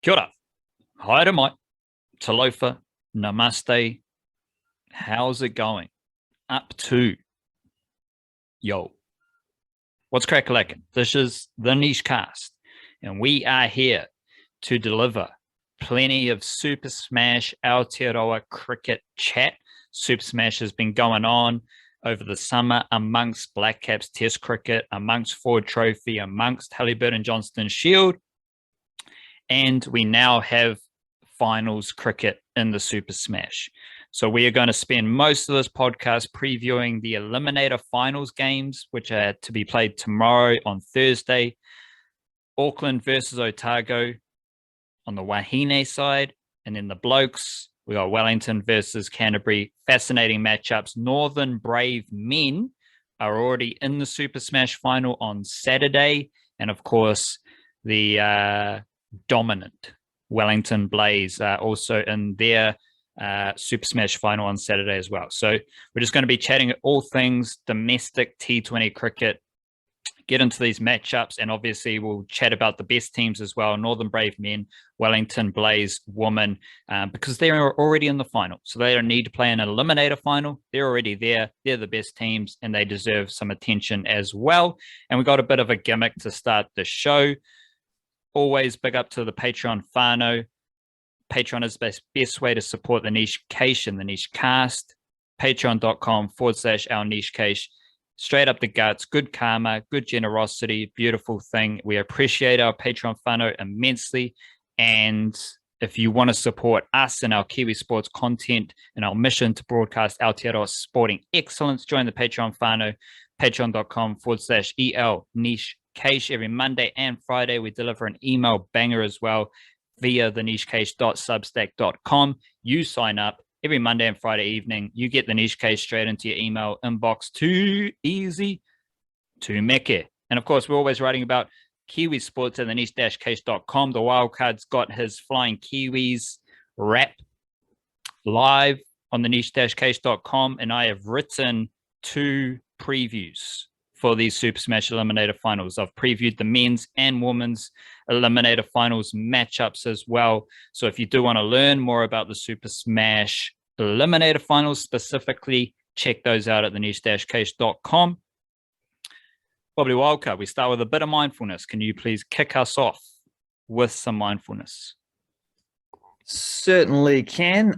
Kia ora, haere mai, talofa, namaste, how's it going? Up to, yo. What's crack-a-lackin'? This is the Niche Cast, and we are here to deliver plenty of Super Smash Aotearoa cricket chat. Super Smash has been going on over the summer amongst Black Caps Test cricket, amongst Ford Trophy, amongst Halliburton Johnston Shield, and we now have finals cricket in the Super Smash. So we are going to spend most of this podcast previewing the Eliminator Finals games, which are to be played tomorrow on Thursday. Auckland versus Otago on the Wahine side, and then the Blokes, we got Wellington versus Canterbury. Fascinating matchups. Northern Brave Men are already in the Super Smash final on Saturday, and of course the dominant Wellington Blaze also in their Super Smash final on Saturday as well. So we're just going to be chatting all things domestic T20 cricket, get into these matchups, and obviously we'll chat about the best teams as well. Northern Brave Men, Wellington Blaze Women, because they're already in the final. So they don't need to play an eliminator final. They're already there. They're the best teams and they deserve some attention as well. And we got a bit of a gimmick to start the show. Always big up to the Patreon whānau. Patreon is the best way to support the Niche Cache and the Niche Cast. Patreon.com/our Niche Cache. Straight up the guts, good karma, good generosity, beautiful thing. We appreciate our Patreon whānau immensely. And if you want to support us and our Kiwi sports content and our mission to broadcast Aotearoa sporting excellence, join the Patreon whānau. Patreon.com/EL Niche Cache. Every Monday and Friday, we deliver an email banger as well via the nichecache.substack.com. You sign up every Monday and Friday evening. You get the Niche Cache straight into your email inbox. Too easy to make it. And of course, we're always writing about Kiwi sports at the niche-cache.com. The Wildcard's got his Flying Kiwis wrap live on the niche-cache.com, and I have written 2 previews for these Super Smash Eliminator Finals. I've previewed the men's and women's Eliminator Finals matchups as well. So if you do want to learn more about the Super Smash Eliminator Finals specifically, check those out at the niche-cache.com. Probably Wildcard, we start with a bit of mindfulness. Can you please kick us off with some mindfulness? Certainly can.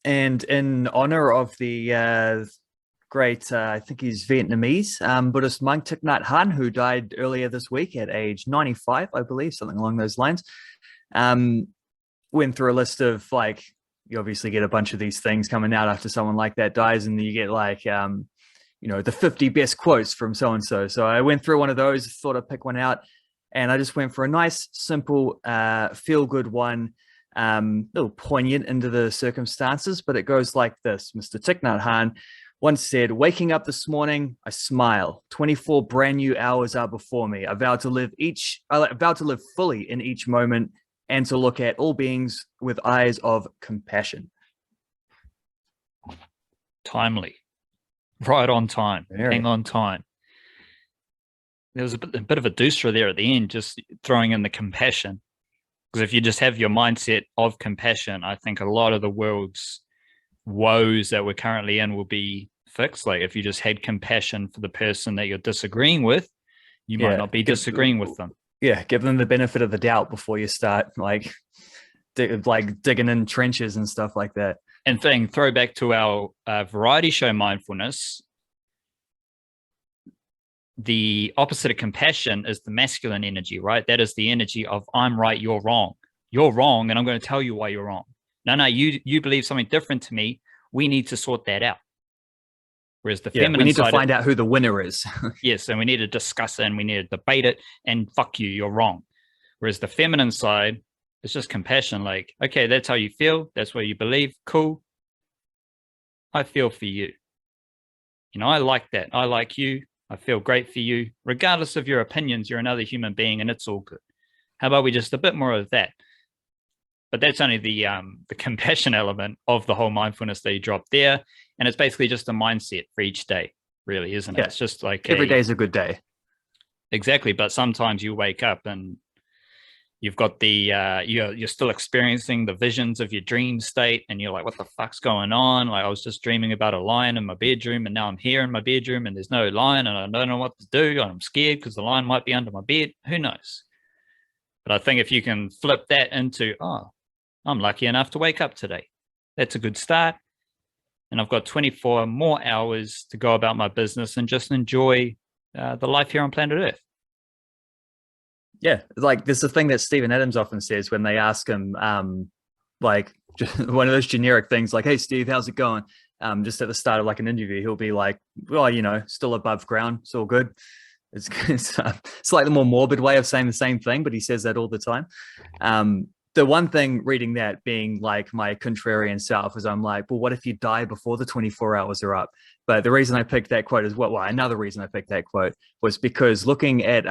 And in honor of the great, I think he's Vietnamese, Buddhist monk Thich Nhat Hanh, who died earlier this week at age 95, I believe, something along those lines. Went through a list of, like, you obviously get a bunch of these things coming out after someone like that dies, and you get like, the 50 best quotes from so-and-so. So I went through one of those, thought I'd pick one out, and I just went for a nice, simple, feel-good one, a little poignant into the circumstances, but it goes like this. Mr. Thich Nhat Hanh once said, "Waking up this morning, I smile. 24 brand new hours are before me. I vow to live fully in each moment and to look at all beings with eyes of compassion." Timely. Right on time. Very. Hang on time. There was a bit of a dooster there at the end, just throwing in the compassion. Because if you just have your mindset of compassion, I think a lot of the world's woes that we're currently in will be fixed. Like if you just had compassion for the person that you're disagreeing with, you might not be disagreeing with them. Yeah, give them the benefit of the doubt before you start digging in trenches and stuff like that. And throw back to our variety show mindfulness. The opposite of compassion is the masculine energy, right? That is the energy of I'm right, you're wrong. You're wrong, and I'm going to tell you why you're wrong. No, you believe something different to me. We need to sort that out. Whereas the feminine we need side to find out who the winner is. Yes, and we need to discuss it and we need to debate it and fuck you, you're wrong. Whereas the feminine side, it's just compassion. Like, okay, that's how you feel. That's what you believe. Cool. I feel for you. I like that. I like you. I feel great for you. Regardless of your opinions, you're another human being and it's all good. How about we just a bit more of that? But that's only the compassion element of the whole mindfulness that you drop there. And it's basically just a mindset for each day, really, isn't it? Yeah. It's just like every day is a good day. Exactly. But sometimes you wake up and You've got the you're still experiencing the visions of your dream state, and you're like, what the fuck's going on? Like, I was just dreaming about a lion in my bedroom, and now I'm here in my bedroom and there's no lion, and I don't know what to do, and I'm scared because the lion might be under my bed. Who knows? But I think if you can flip that into, oh, I'm lucky enough to wake up today, that's a good start. And I've got 24 more hours to go about my business and just enjoy the life here on planet Earth. Yeah, like there's the thing that Stephen Adams often says when they ask him, like one of those generic things, like, "Hey, Steve, how's it going?" Just at the start of like an interview, he'll be like, "Well, you know, still above ground, it's all good." It's a slightly more morbid way of saying the same thing, but he says that all the time. The one thing reading that being like my contrarian self is I'm like, well, what if you die before the 24 hours are up? But the reason I picked that quote is well, another reason I picked that quote was because looking at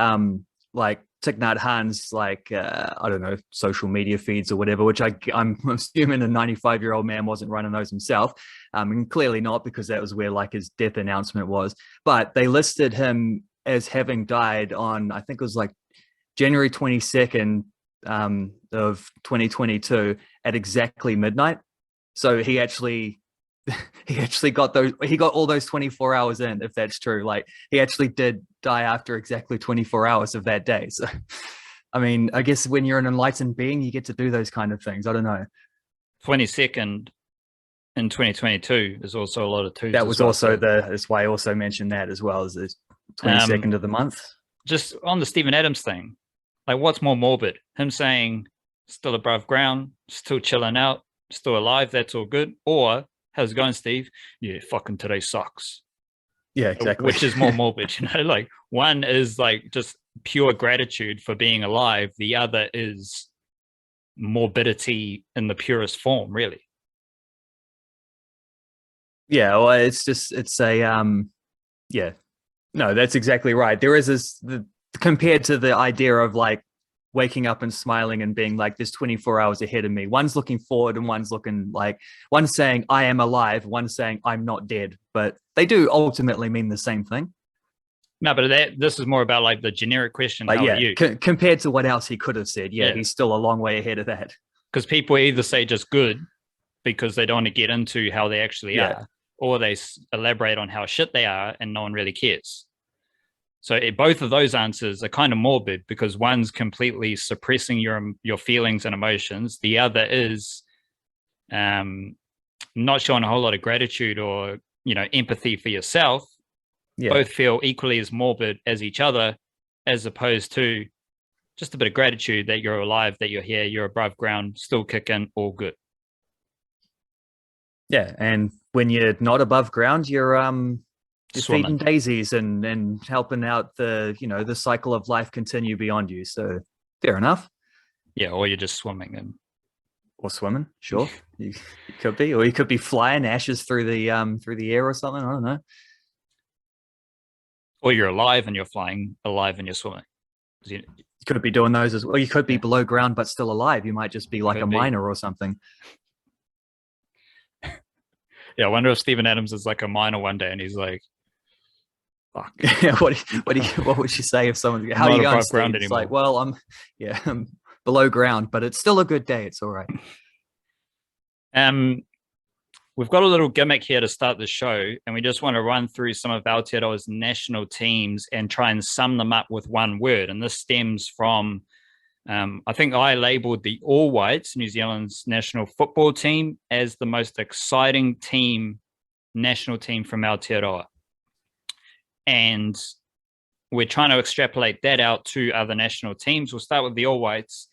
like Thich Nhat Hanh's like I don't know, social media feeds or whatever, which I'm assuming a 95-year-old man wasn't running those himself, and clearly not, because that was where like his death announcement was. But they listed him as having died on, I think it was like January 22nd of 2022 at exactly midnight. So he actually got all those 24 hours in, if that's true. Like he actually did die after exactly 24 hours of that day. So I mean, I guess when you're an enlightened being, you get to do those kind of things. I don't know. 22nd in 2022 is also a lot of twos. That was also that's why I also mentioned that as well, as the 22nd of the month. Just on the Stephen Adams thing, like what's more morbid? Him saying still above ground, still chilling out, still alive, that's all good, or how's it going, Steve? Yeah, fucking today sucks. Yeah, exactly. Which is more morbid, you know? Like one is like just pure gratitude for being alive. The other is morbidity in the purest form, really. Yeah, well, it's a yeah. No, that's exactly right. There is this compared to the idea of like waking up and smiling and being like, there's 24 hours ahead of me. One's looking forward and one's looking like, one's saying I am alive, one's saying I'm not dead, but they do ultimately mean the same thing. No, but this is more about like the generic question. Like, how yeah, are you? Compared to what else he could have said, yeah, he's still a long way ahead of that. Because people either say just good because they don't want to get into how they actually are, or they elaborate on how shit they are and no one really cares. So both of those answers are kind of morbid, because one's completely suppressing your feelings and emotions. The other is not showing a whole lot of gratitude or, you know, empathy for yourself. Yeah. Both feel equally as morbid as each other, as opposed to just a bit of gratitude that you're alive, that you're here, you're above ground, still kicking, all good. Yeah, and when you're not above ground, you're feeding daisies and helping out the cycle of life continue beyond you. So fair enough. Yeah, or you're just swimming or swimming. Sure, you could be, or you could be flying ashes through the air or something. I don't know. Or you're alive and you're flying, alive and you're swimming. You could be doing those as well. You could be below ground but still alive. You might just be like a miner or something. Yeah, I wonder if Stephen Adams is like a miner one day and he's like, fuck. what would you say if someone, how are you going, Steve? It's like, well, I'm below ground, but it's still a good day. It's all right. We've got a little gimmick here to start the show, and we just want to run through some of Aotearoa's national teams and try and sum them up with one word. And this stems from, I think I labeled the All Whites, New Zealand's national football team, as the most exciting national team from Aotearoa. And we're trying to extrapolate that out to other national teams. We'll start with the All Whites.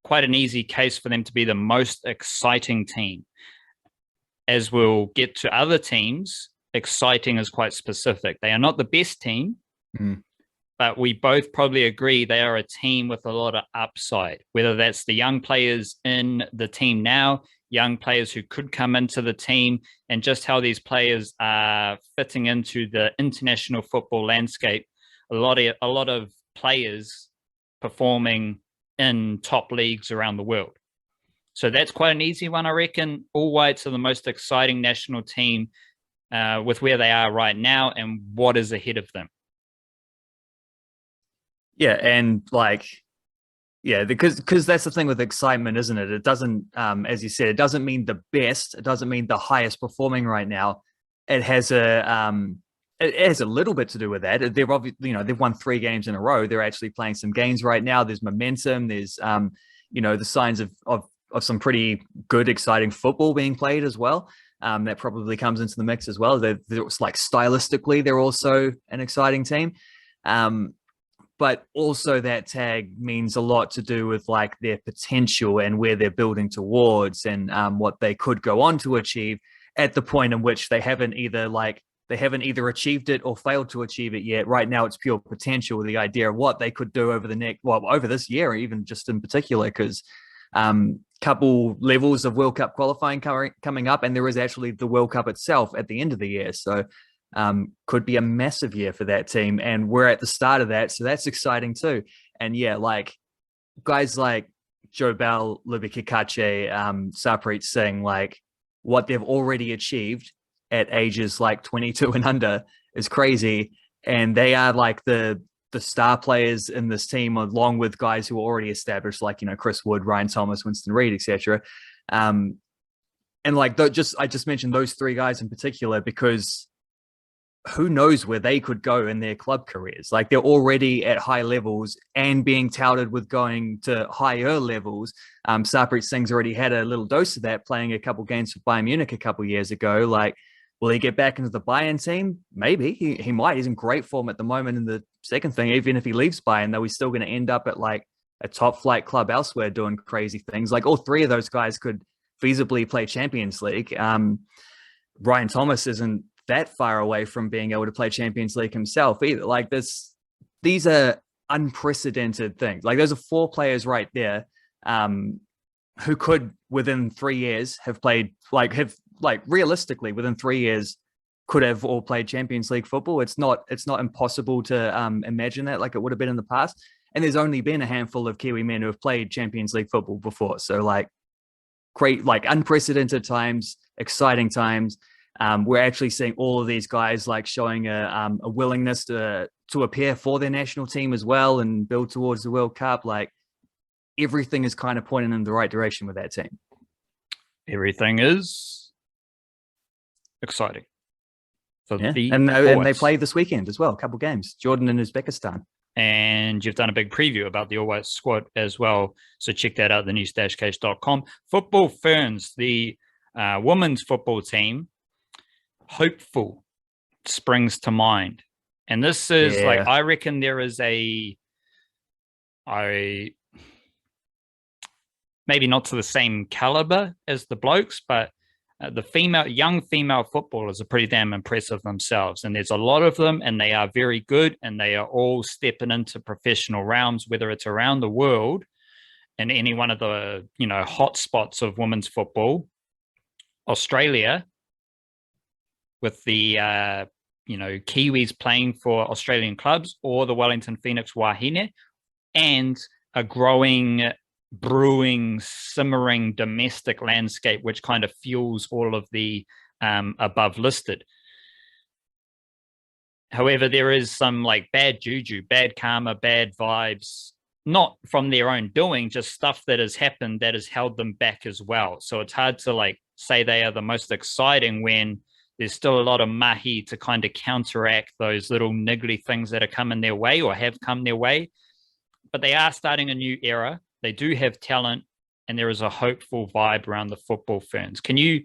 Quite an easy case for them to be the most exciting team. As we'll get to other teams, exciting is quite specific. They are not the best team, but we both probably agree they are a team with a lot of upside, whether that's the young players in the team now, young players who could come into the team, and just how these players are fitting into the international football landscape. A lot of players performing in top leagues around the world. So that's quite an easy one, I reckon. All Whites are the most exciting national team with where they are right now and what is ahead of them. Yeah, and like Yeah, because that's the thing with excitement, isn't it? It doesn't, as you said, it doesn't mean the best. It doesn't mean the highest performing right now. It has it has a little bit to do with that. They've obviously, they've won 3 games in a row. They're actually playing some games right now. There's momentum. There's, the signs of some pretty good, exciting football being played as well. That probably comes into the mix as well. They're like stylistically, they're also an exciting team. But also that tag means a lot to do with like their potential and where they're building towards, and what they could go on to achieve at the point in which they haven't either achieved it or failed to achieve it yet. Right now, it's pure potential. The idea of what they could do over this year, or even just in particular, because couple levels of World Cup qualifying coming up, and there is actually the World Cup itself at the end of the year. So could be a massive year for that team, and we're at the start of that, so that's exciting too. And yeah, like guys like Joe Bell, Libby Kikache, Sarpreet Singh, like what they've already achieved at ages like 22 and under is crazy, and they are like the star players in this team, along with guys who are already established, like Chris Wood, Ryan Thomas, Winston Reid, etc. And like I just mentioned those 3 guys in particular because who knows where they could go in their club careers. Like they're already at high levels and being touted with going to higher levels. Sarpreet Singh's already had a little dose of that, playing a couple games for Bayern Munich a couple years ago. Like, will he get back into the Bayern team? Maybe he might. He's in great form at the moment in the second thing. Even if he leaves Bayern, though, he's still going to end up at like a top flight club elsewhere doing crazy things. Like all 3 of those guys could feasibly play Champions League. Ryan Thomas isn't that far away from being able to play Champions League himself either. Like these are unprecedented things. Like those are 4 players right there who could within 3 years have played, realistically within 3 years could have all played Champions League football. It's not impossible to imagine that like it would have been in the past. And there's only been a handful of Kiwi men who have played Champions League football before. So like great, like unprecedented times, exciting times. We're actually seeing all of these guys like showing a willingness to appear for their national team as well and build towards the World Cup. Like everything is kind of pointing in the right direction with that team. Everything is exciting. And they play this weekend as well, a couple games, Jordan and Uzbekistan. And you've done a big preview about the All White squad as well. So check that out, thenews-case.com. Football Ferns, the women's football team, hopeful springs to mind. And this is like, I reckon there is maybe not to the same caliber as the Blokes, but the young female footballers are pretty damn impressive themselves. And there's a lot of them, and they are very good, and they are all stepping into professional realms, whether it's around the world in any one of the, hot spots of women's football. Australia, with the, Kiwis playing for Australian clubs, or the Wellington Phoenix Wahine, and a growing, brewing, simmering domestic landscape, which kind of fuels all of the above listed. However, there is some like bad juju, bad karma, bad vibes, not from their own doing, just stuff that has happened that has held them back as well. So it's hard to like say they are the most exciting when there's still a lot of mahi to kind of counteract those little niggly things that are coming their way or have come their way. But they are starting a new era. They do have talent, and there is a hopeful vibe around the Football Ferns. Can you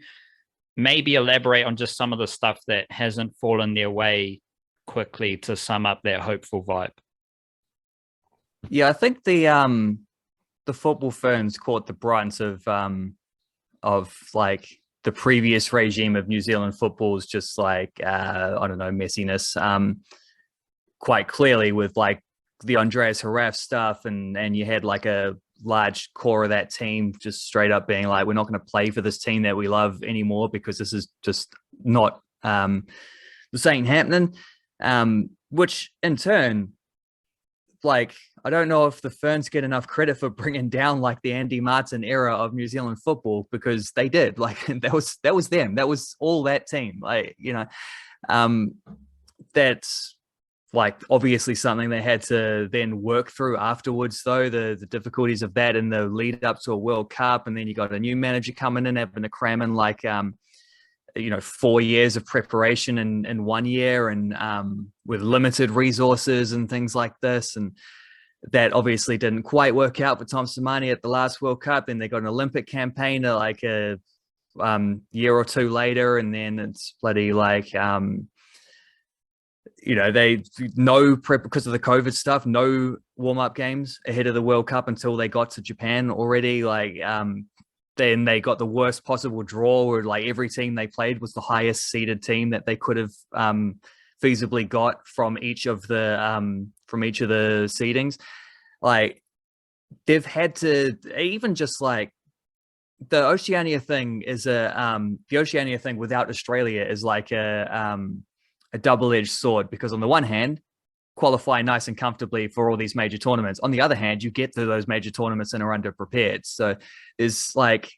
maybe elaborate on just some of the stuff that hasn't fallen their way quickly to sum up that hopeful vibe? Yeah, I think the Football Ferns caught the brunt of like the previous regime of New Zealand football's just like messiness quite clearly, with like the Andreas Haraf stuff, and you had like a large core of that team just straight up being like, we're not going to play for this team that we love anymore because this is just not this ain't happening, which in turn, like, I don't know if the Ferns get enough credit for bringing down like the Andy Martin era of New Zealand football, because they did. Like that was them. That was all that team. Like, that's like obviously something they had to then work through afterwards, though the difficulties of that in the lead up to a World Cup, and then you got a new manager coming in having to cram in like 4 years of preparation in 1 year, and with limited resources and things like this, and that obviously didn't quite work out for Tom Samani at the last World Cup. Then they got an Olympic campaign like a year or two later, and then it's bloody like they no prep because of the COVID stuff, no warm-up games ahead of the World Cup until they got to Japan already. Like then they got the worst possible draw where like every team they played was the highest seeded team that they could have feasibly got from each of the seedings. Like they've had to, even just like the Oceania thing is the Oceania thing without Australia is like a double-edged sword, because on the one hand, qualify nice and comfortably for all these major tournaments. On the other hand, you get to those major tournaments and are underprepared. So there's like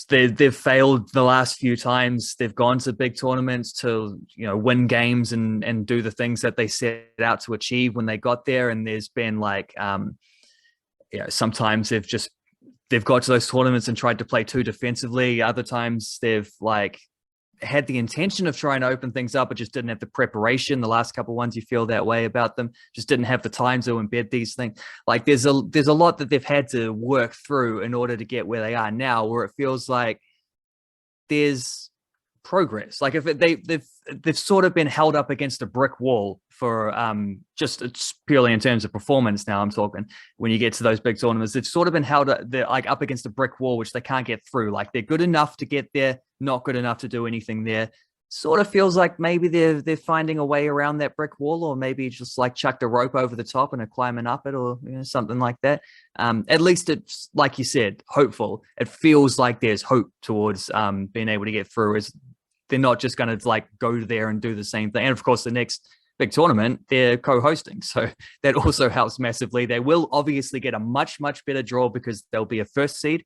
they've failed the last few times they've gone to big tournaments to win games and do the things that they set out to achieve when they got there. And there's been like sometimes they've got to those tournaments and tried to play too defensively. Other times they've like had the intention of trying to open things up, but just didn't have the preparation. The last couple of ones you feel that way about them, just didn't have the time to embed these things. Like there's a lot that they've had to work through in order to get where they are now, where it feels like there's progress. Like if they've sort of been held up against a brick wall for just it's purely in terms of performance. Now I'm talking when you get to those big tournaments, they've sort of been held up against a brick wall, which they can't get through. Like they're good enough to get there, not good enough to do anything there. Sort of feels like maybe they're finding a way around that brick wall, or maybe just like chucked a rope over the top and are climbing up it, or something like that. At least it's, like you said, hopeful. It feels like there's hope towards being able to get through. Is they're not just going to like go there and do the same thing. And of course, the next big tournament they're co-hosting, so that also helps massively. They will obviously get a much better draw because they'll be a first seed.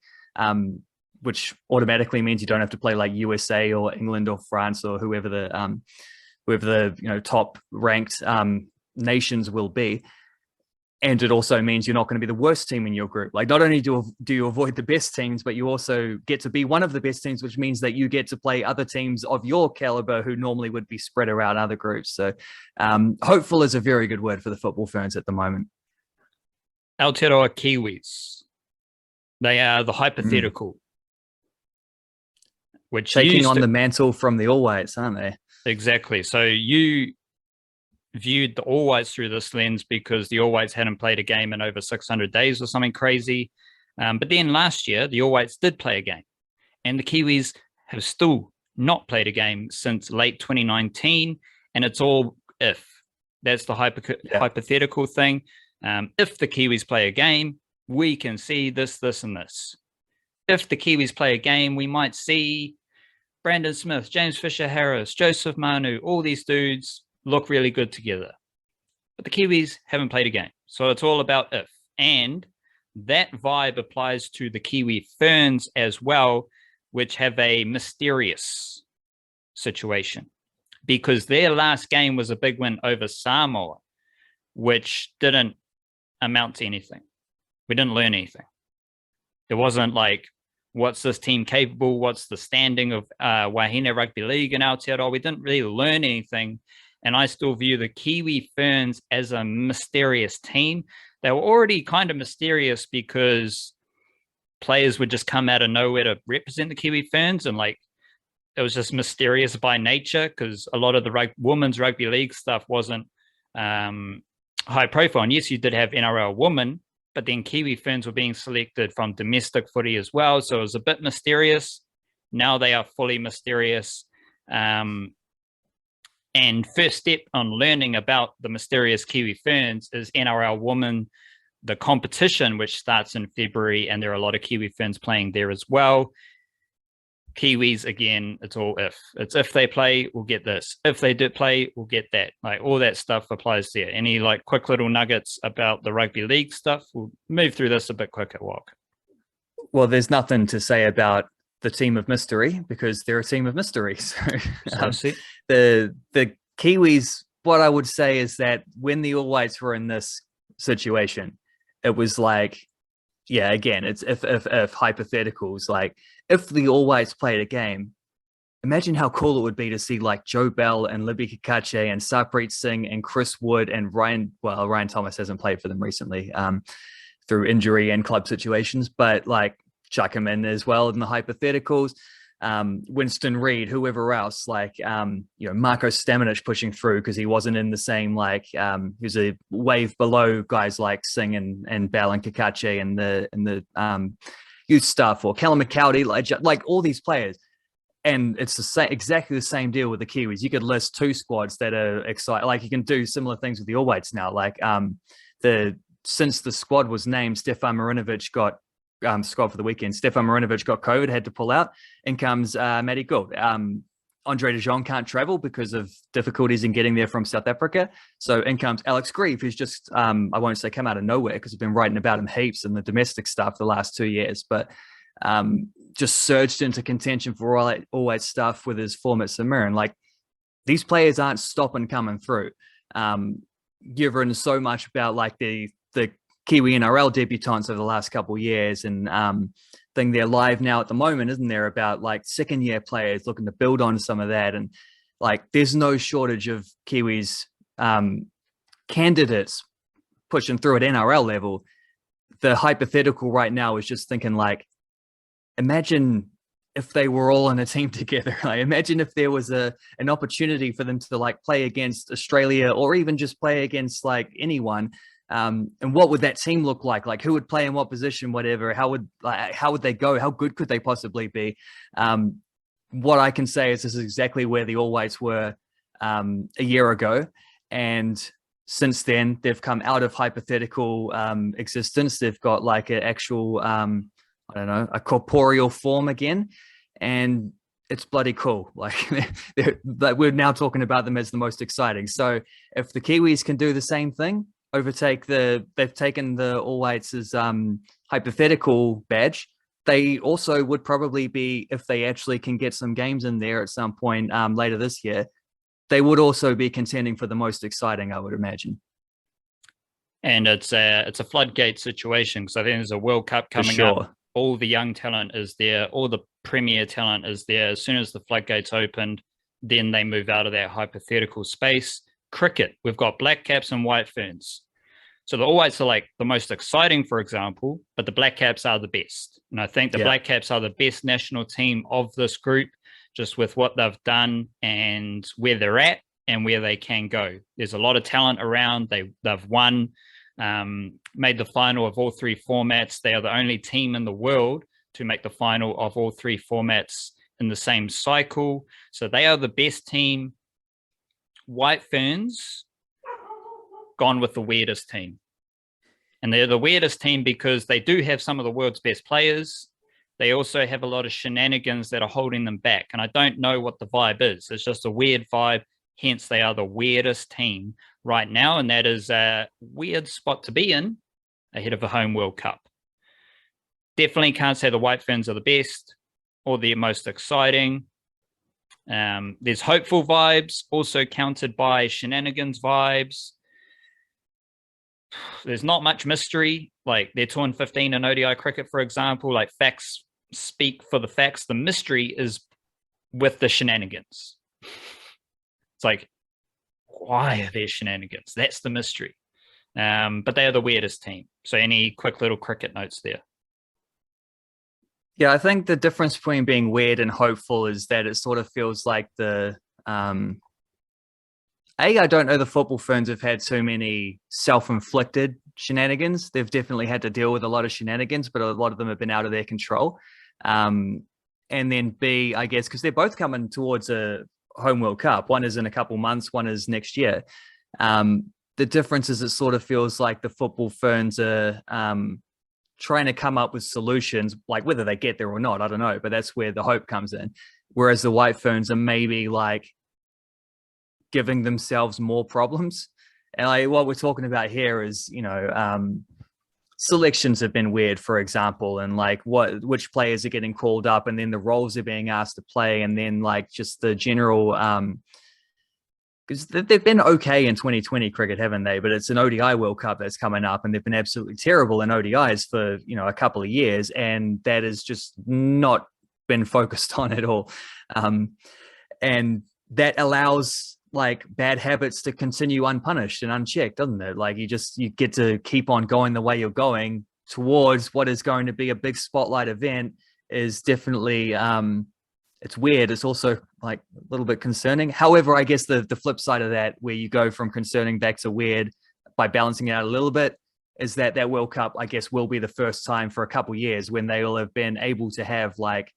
Which automatically means you don't have to play like USA or England or France or whoever the top ranked nations will be. And it also means you're not going to be the worst team in your group. Like not only do you avoid the best teams, but you also get to be one of the best teams, which means that you get to play other teams of your caliber who normally would be spread around other groups. So hopeful is a very good word for the football ferns at the moment. Aotearoa Kiwis. They are the hypothetical. Which taking on the mantle from the All Whites, aren't they? Exactly. So you viewed the All Whites through this lens because the All Whites hadn't played a game in over 600 days or something crazy. But then last year, the All Whites did play a game. And the Kiwis have still not played a game since late 2019. And it's all if. That's the hypothetical thing. If the Kiwis play a game, we can see this, this, and this. If the Kiwis play a game, we might see Brandon Smith, James Fisher-Harris, Joseph Manu, all these dudes look really good together. But the Kiwis haven't played a game. So it's all about if. And that vibe applies to the Kiwi Ferns as well, which have a mysterious situation. Because their last game was a big win over Samoa, which didn't amount to anything. We didn't learn anything. It wasn't like, what's this team capable? What's the standing of Wahine Rugby League in Aotearoa? We didn't really learn anything. And I still view the Kiwi Ferns as a mysterious team. They were already kind of mysterious because players would just come out of nowhere to represent the Kiwi Ferns. And like, it was just mysterious by nature because a lot of the women's rugby league stuff wasn't high profile. And yes, you did have NRL women, but then Kiwi Ferns were being selected from domestic footy as well. So it was a bit mysterious. Now they are fully mysterious. And first step on learning about the mysterious Kiwi Ferns is NRL Women, the competition, which starts in February. And there are a lot of Kiwi Ferns playing there as well. Kiwis, again, it's all if. It's if they play, we'll get this. If they did play, we'll get that. Like all that stuff applies there. Any like quick little nuggets about the rugby league stuff? We'll move through this a bit quicker, Walk. Well, there's nothing to say about the team of mystery because they're a team of mystery. So the Kiwis what I would say is that when the All Whites were in this situation, it was like, yeah, again, it's if hypotheticals, like if the All Whites played a game, imagine how cool it would be to see like Joe Bell and Libby Kakache and Sarpreet Singh and Chris Wood and Ryan. Well, Ryan Thomas hasn't played for them recently through injury and club situations, but like chuck him in as well in the hypotheticals. Winston Reed, whoever else, like Marco Stamenic pushing through because he wasn't in the same like he was a wave below guys like Singh and Bell and Kakache and the youth stuff, or Callum McCowdy, like all these players. And it's the same, exactly the same deal with the Kiwis. You could list two squads that are excited. Like you can do similar things with the All Whites now. Like since the squad was named, Stefan Marinovic got squad for the weekend. Stefan Marinovic got COVID, had to pull out. In comes Matty Gould. Andre De Jong can't travel because of difficulties in getting there from South Africa. So in comes Alex Grieve, who's just, I won't say come out of nowhere because I've been writing about him heaps in the domestic stuff the last 2 years, but just surged into contention for all that stuff with his form at St Mirren. Like these players aren't stopping coming through. You've written so much about like the Kiwi NRL debutants over the last couple of years, and thing they're live now at the moment, isn't there? About like second year players looking to build on some of that, and like there's no shortage of Kiwis candidates pushing through at NRL level. The hypothetical right now is just thinking like, imagine if they were all on a team together. Like, imagine if there was an opportunity for them to like play against Australia or even just play against like anyone. And what would that team look like? Like who would play in what position, whatever, how would they go? How good could they possibly be? What I can say is this is exactly where the All Whites were a year ago. And since then they've come out of hypothetical existence. They've got like an actual, I don't know, a corporeal form again. And it's bloody cool. Like we're now talking about them as the most exciting. So if the Kiwis can do the same thing, they've taken the All Whites as hypothetical badge. They also would probably be, if they actually can get some games in there at some point later this year, they would also be contending for the most exciting, I would imagine. And it's a floodgate situation because I think there's a World Cup coming up. All the young talent is there. All the premier talent is there. As soon as the floodgates opened, then they move out of that hypothetical space. Cricket, we've got Black Caps and White Ferns. So the All Whites are like the most exciting, for example, but the Black Caps are the best. And I think the Black Caps are the best national team of this group, just with what they've done and where they're at and where they can go. There's a lot of talent around. They've won, made the final of all three formats. They are the only team in the world to make the final of all three formats in the same cycle. So they are the best team. White Ferns gone with the weirdest team. And they're the weirdest team because they do have some of the world's best players. They also have a lot of shenanigans that are holding them back. And I don't know what the vibe is. It's just a weird vibe. Hence, they are the weirdest team right now. And that is a weird spot to be in ahead of a home World Cup. Definitely can't say the White Ferns are the best or the most exciting. There's hopeful vibes, also countered by shenanigans vibes. There's not much mystery. Like they're 2-15 in ODI cricket, for example. Like facts speak for the facts. The mystery is with the shenanigans. It's like, why are there shenanigans? That's the mystery. But they are the weirdest team. So any quick little cricket notes there? Yeah, I think the difference between being weird and hopeful is that it sort of feels like I don't know the football ferns have had too many self-inflicted shenanigans. They've definitely had to deal with a lot of shenanigans, but a lot of them have been out of their control. And then B, I guess, because they're both coming towards a home World Cup. One is in a couple months, one is next year. The difference is it sort of feels like the football ferns are trying to come up with solutions, like whether they get there or not, I don't know, but that's where the hope comes in. Whereas the White Ferns are maybe like giving themselves more problems. And what we're talking about here is, selections have been weird, for example, and like which players are getting called up, and then the roles are being asked to play, and then like just the general because they've been okay in 2020 cricket, haven't they? But it's an ODI World Cup that's coming up, and they've been absolutely terrible in ODIs for a couple of years, and that has just not been focused on at all. And that allows like bad habits to continue unpunished and unchecked, doesn't it? Like you get to keep on going the way you're going towards what is going to be a big spotlight event is definitely it's weird. It's also like a little bit concerning. However, I guess the flip side of that, where you go from concerning back to weird by balancing it out a little bit, is that World Cup, I guess, will be the first time for a couple of years when they will have been able to have like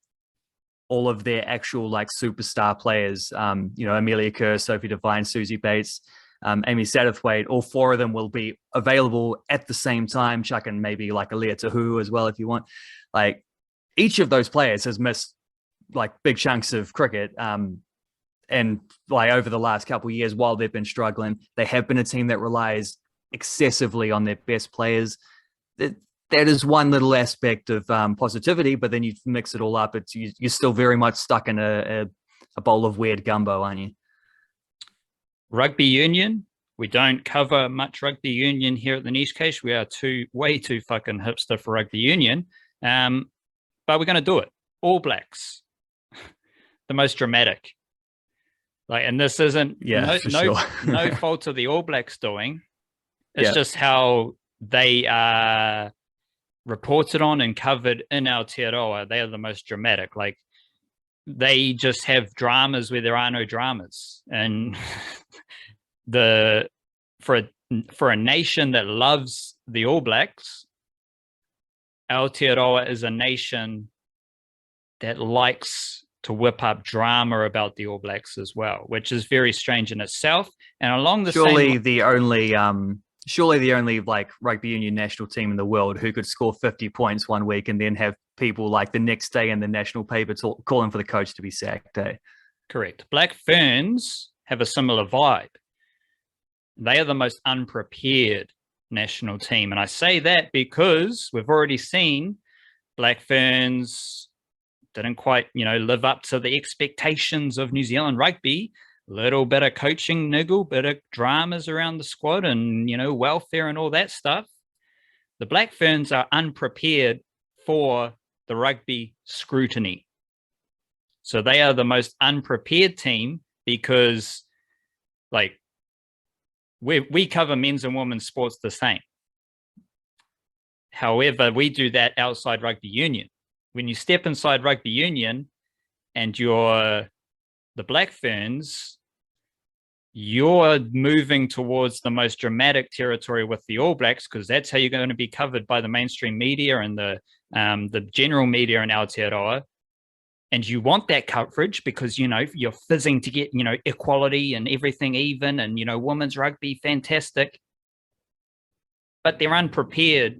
all of their actual like superstar players, Amelia Kerr, Sophie Devine, Susie Bates, Amy Satterthwaite, all four of them will be available at the same time. Chuck and maybe like Aaliyah Tahu as well, if you want. Like each of those players has missed like big chunks of cricket. And like over the last couple of years, while they've been struggling, they have been a team that relies excessively on their best players. That is one little aspect of positivity, but then you mix it all up. You're still very much stuck in a bowl of weird gumbo, aren't you? Rugby union. We don't cover much rugby union here at the Niche Case. We are way too fucking hipster for rugby union. But we're going to do it. All Blacks. The most dramatic. Like, and this isn't no fault of the All Blacks doing. It's just how they are reported on and covered in Aotearoa. They are the most dramatic. Like they just have dramas where there are no dramas. And for a nation that loves the All Blacks, Aotearoa is a nation that likes to whip up drama about the All Blacks as well, which is very strange in itself. And along the surely the only like rugby union national team in the world who could score 50 points one week and then have people like the next day in the national paper calling for the coach to be sacked. Correct. Black Ferns have a similar vibe. They are the most unprepared national team. And I say that because we've already seen Black Ferns didn't quite, live up to the expectations of New Zealand rugby. Little bit of coaching niggle, bit of dramas around the squad and, welfare and all that stuff. The Black Ferns are unprepared for the rugby scrutiny. So they are the most unprepared team because, like, we cover men's and women's sports the same. However, we do that outside rugby union. When you step inside rugby union and you're the Black Ferns, you're moving towards the most dramatic territory with the All Blacks because that's how you're going to be covered by the mainstream media and the general media in Aotearoa. And you want that coverage because, you're fizzing to get, equality and everything even and, women's rugby, fantastic. But they're unprepared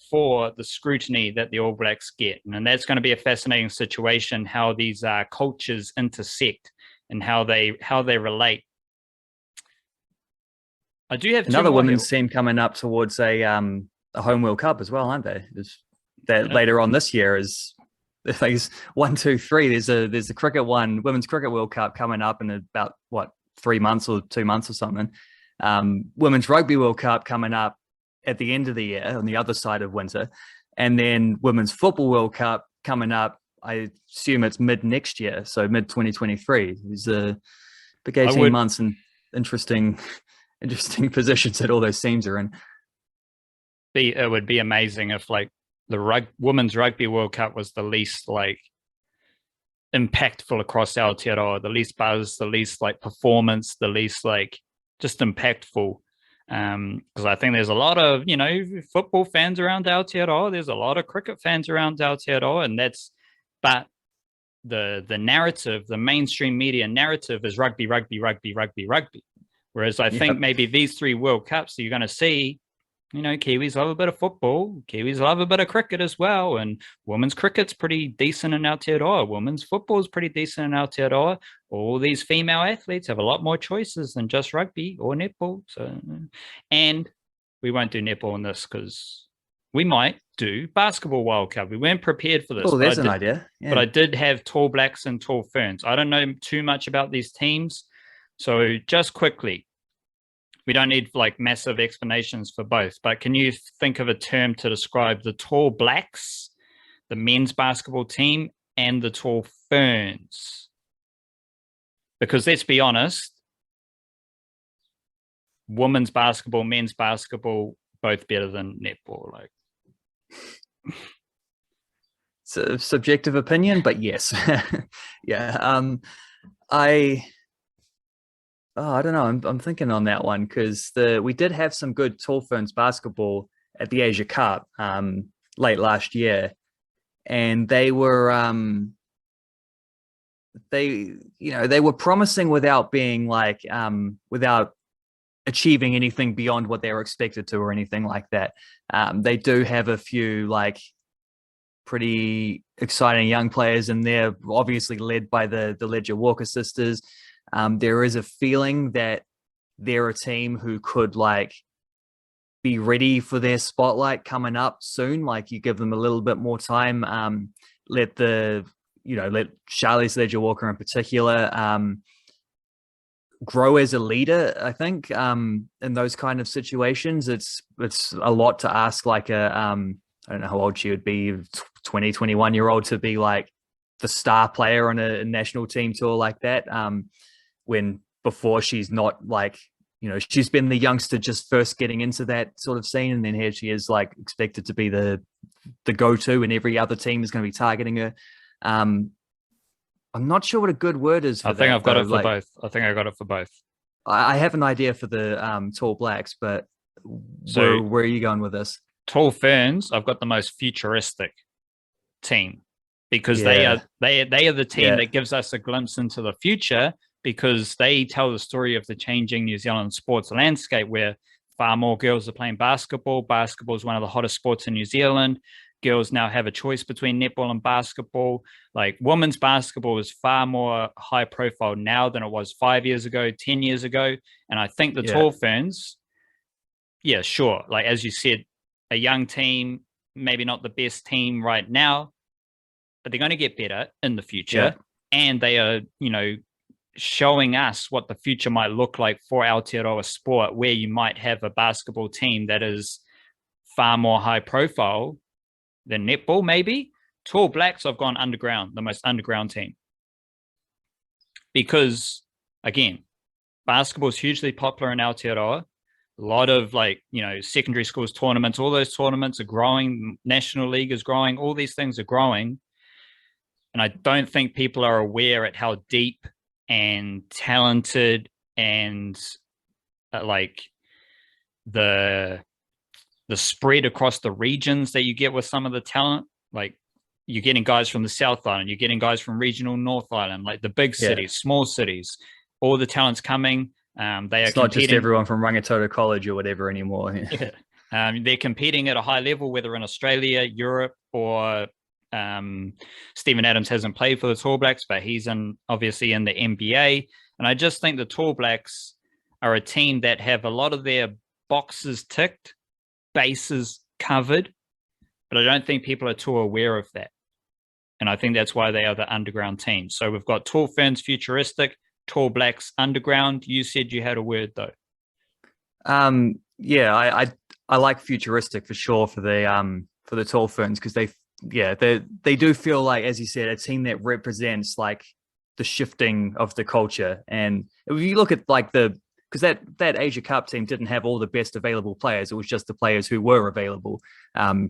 for the scrutiny that the All Blacks get. And that's going to be a fascinating situation, how these cultures intersect and how they relate. I do have another women's team coming up towards a home World Cup as well, aren't they? Later on this year is phase 1, 2, 3. There's a cricket one, Women's Cricket World Cup coming up in about 3 months or 2 months or something. Women's Rugby World Cup coming up at the end of the year on the other side of winter, and then Women's Football World Cup coming up. I assume it's mid next year, so mid 2023. There's a big 18 months and interesting positions that all those teams are in. It would be amazing if like the Women's Rugby World Cup was the least like impactful across Aotearoa, the least buzz, the least like performance, the least like just impactful. Because I think there's a lot of, football fans around Aotearoa. There's a lot of cricket fans around Aotearoa, but the narrative, the mainstream media narrative is rugby, rugby, rugby, rugby, rugby. Whereas I think maybe these 3 World Cups, you're going to see, Kiwis love a bit of football. Kiwis love a bit of cricket as well. And women's cricket's pretty decent in Aotearoa. Women's football is pretty decent in Aotearoa. All these female athletes have a lot more choices than just rugby or netball. And we won't do netball in this because we might do basketball World Cup. We weren't prepared for this. Oh, there's an idea. Yeah. But I did have Tall Blacks and Tall Ferns. I don't know too much about these teams. So just quickly, we don't need like massive explanations for both, but can you think of a term to describe the Tall Blacks, the men's basketball team, and the Tall Ferns? Because let's be honest, women's basketball, men's basketball, both better than netball. Like, it's a subjective opinion, but yes. Yeah. I don't know. I'm thinking on that one because we did have some good Tall Ferns basketball at the Asia Cup late last year, and they were they were promising without being like without achieving anything beyond what they were expected to or anything like that. They do have a few like pretty exciting young players, and they're obviously led by the Ledger Walker sisters. There is a feeling that they're a team who could like be ready for their spotlight coming up soon. Like you give them a little bit more time. Let Charlize Ledger Walker in particular grow as a leader. I think in those kind of situations, it's a lot to ask like I don't know how old she would be, 20, 21-year-old to be like the star player on a national team tour like that. When before she's not like, she's been the youngster just first getting into that sort of scene. And then here she is like expected to be the go-to, and every other team is going to be targeting her. I'm not sure what a good word is for I think that, I've got though. it for Like, both. I think I got it for both. I have an idea for the Tall Blacks, but So- where are you going with this? Tall Ferns, I've got the most futuristic team because Yeah. they are the team Yeah. that gives us a glimpse into the future, because they tell the story of the changing New Zealand sports landscape where far more girls are playing basketball. Basketball is one of the hottest sports in New Zealand. Girls now have a choice between netball and basketball. Like women's basketball is far more high profile now than it was 5 years ago, 10 years ago. And I think the Tall Ferns, yeah, sure. Like, as you said, a young team, maybe not the best team right now, but they're going to get better in the future. And they are, showing us what the future might look like for Aotearoa sport, where you might have a basketball team that is far more high profile than netball, maybe. Tall Blacks, I've gone underground, the most underground team. Because, again, basketball is hugely popular in Aotearoa. A lot of secondary schools tournaments, all those tournaments are growing. National League is growing. All these things are growing. And I don't think people are aware at how deep and talented and the spread across the regions that you get with some of the talent. Like, you're getting guys from the South Island, you're getting guys from regional North Island, like the big cities, small cities, all the talent's coming. They are It's not just everyone from Rangitoto College or whatever anymore. They're competing at a high level, whether in Australia, Europe, or Stephen Adams hasn't played for the Tall Blacks, but he's obviously in the NBA. And I just think the Tall Blacks are a team that have a lot of their boxes ticked, bases covered, but I don't think people are too aware of that. And I think that's why they are the underground team. So we've got Tall Ferns futuristic, Tall Blacks underground. You said you had a word though. I like futuristic for sure for the Tall Ferns, because they do feel like, as you said, a team that represents like the shifting of the culture. And if you look at like because that Asia Cup team didn't have all the best available players. It was just the players who were available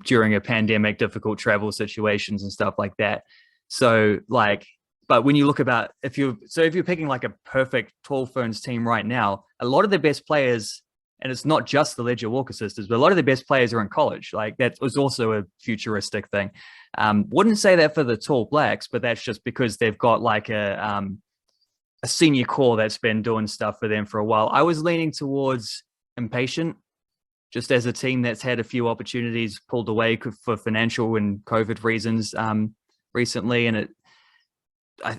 during a pandemic, difficult travel situations and stuff like that. So like, but when you look about if you're picking like a perfect Tall Ferns team right now, a lot of the best players, and it's not just the Ledger Walker sisters, but a lot of the best players are in college. Like, that was also a futuristic thing. Wouldn't say that for the Tall Blacks, but that's just because they've got like a senior core that's been doing stuff for them for a while. I was leaning towards impatient, just as a team that's had a few opportunities pulled away for financial and COVID reasons recently. And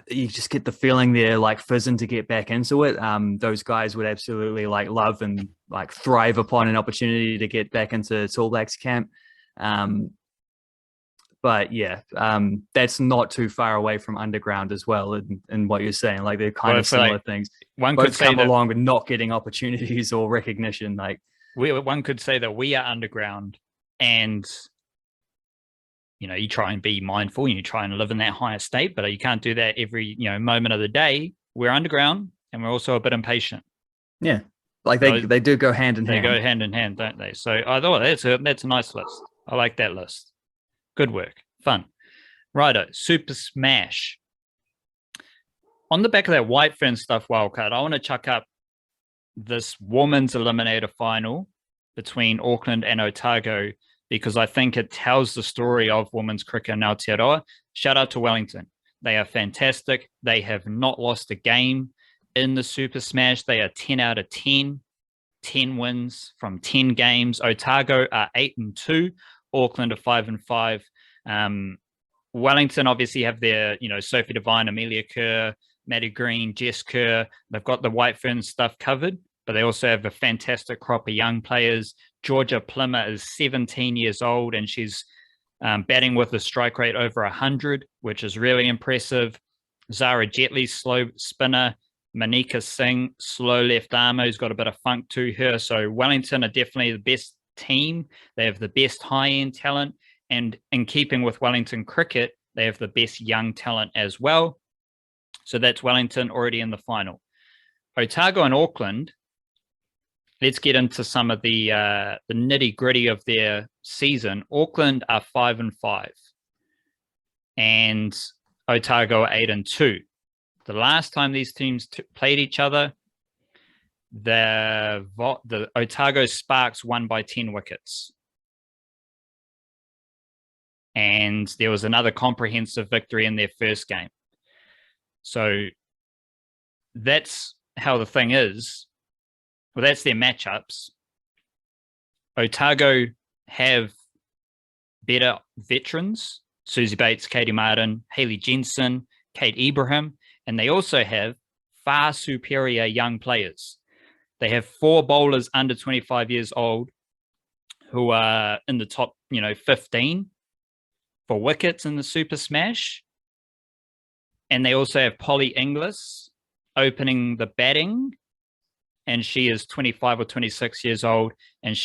you just get the feeling they're like fizzing to get back into it. Those guys would absolutely like love and like thrive upon an opportunity to get back into Tall Blacks camp. But yeah, that's not too far away from underground as well. In what you're saying, like they're kind of similar things. One could Both say come that along with not getting opportunities or recognition. Like one could say that we are underground, and you try and be mindful and you try and live in that higher state, but you can't do that every moment of the day. We're underground and we're also a bit impatient. Yeah, like they do go hand in hand. They go hand in hand, don't they? So I thought that's a nice list. I like that list. Good work, fun. Righto, Super Smash. On the back of that White Fern stuff wildcard, I want to chuck up this women's eliminator final between Auckland and Otago, because I think it tells the story of women's cricket in Aotearoa. Shout out to Wellington. They are fantastic. They have not lost a game in the Super Smash. They are 10 out of 10, 10 wins from 10 games. Otago are 8-2. Auckland are 5-5. Wellington obviously have their, Sophie Devine, Amelia Kerr, Maddie Green, Jess Kerr. They've got the White Fern stuff covered, but they also have a fantastic crop of young players. Georgia Plimmer is 17 years old, and she's batting with a strike rate over 100, which is really impressive. Zara Jetley, slow spinner. Manika Singh, slow left armer, who's got a bit of funk to her. So Wellington are definitely the best team. They have the best high-end talent. And in keeping with Wellington cricket, they have the best young talent as well. So that's Wellington already in the final. Otago and Auckland, let's get into some of the nitty-gritty of their season. Auckland are 5-5. And Otago are 8-2. The last time these teams played each other, the Otago Sparks won by 10 wickets. And there was another comprehensive victory in their first game. So that's how the thing is. Well, that's their matchups. Otago have better veterans: Susie Bates, Katie Martin, Hayley Jensen, Kate Ibrahim, and they also have far superior young players. They have 4 bowlers under 25 years old who are in the top, 15 for wickets in the Super Smash. And they also have Polly Inglis opening the batting, and she is 25 or 26 years old, and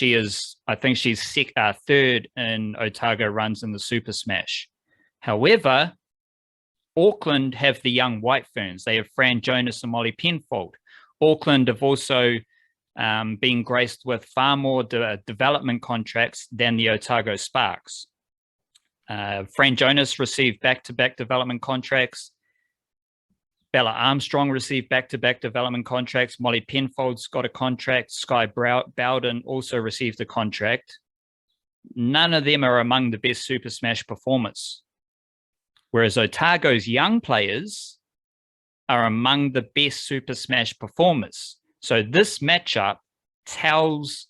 I think she's third in Otago runs in the Super Smash. However, Auckland have the young White Ferns. They have Fran Jonas and Molly Penfold. Auckland have also been graced with far more development contracts than the Otago Sparks. Fran Jonas received back-to-back development contracts. Bella Armstrong received back-to-back development contracts. Molly Penfold's got a contract. Sky Bowden also received a contract. None of them are among the best Super Smash performers, whereas Otago's young players are among the best Super Smash performers. So this matchup tells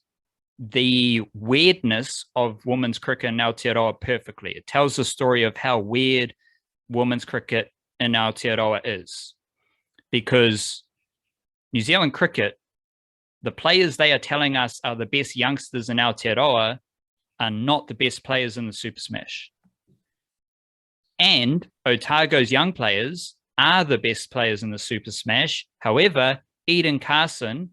the weirdness of women's cricket in Aotearoa perfectly. It tells the story of how weird women's cricket in Aotearoa is, because New Zealand cricket, the players they are telling us are the best youngsters in Aotearoa are not the best players in the Super Smash. And Otago's young players are the best players in the Super Smash. However, Eden Carson,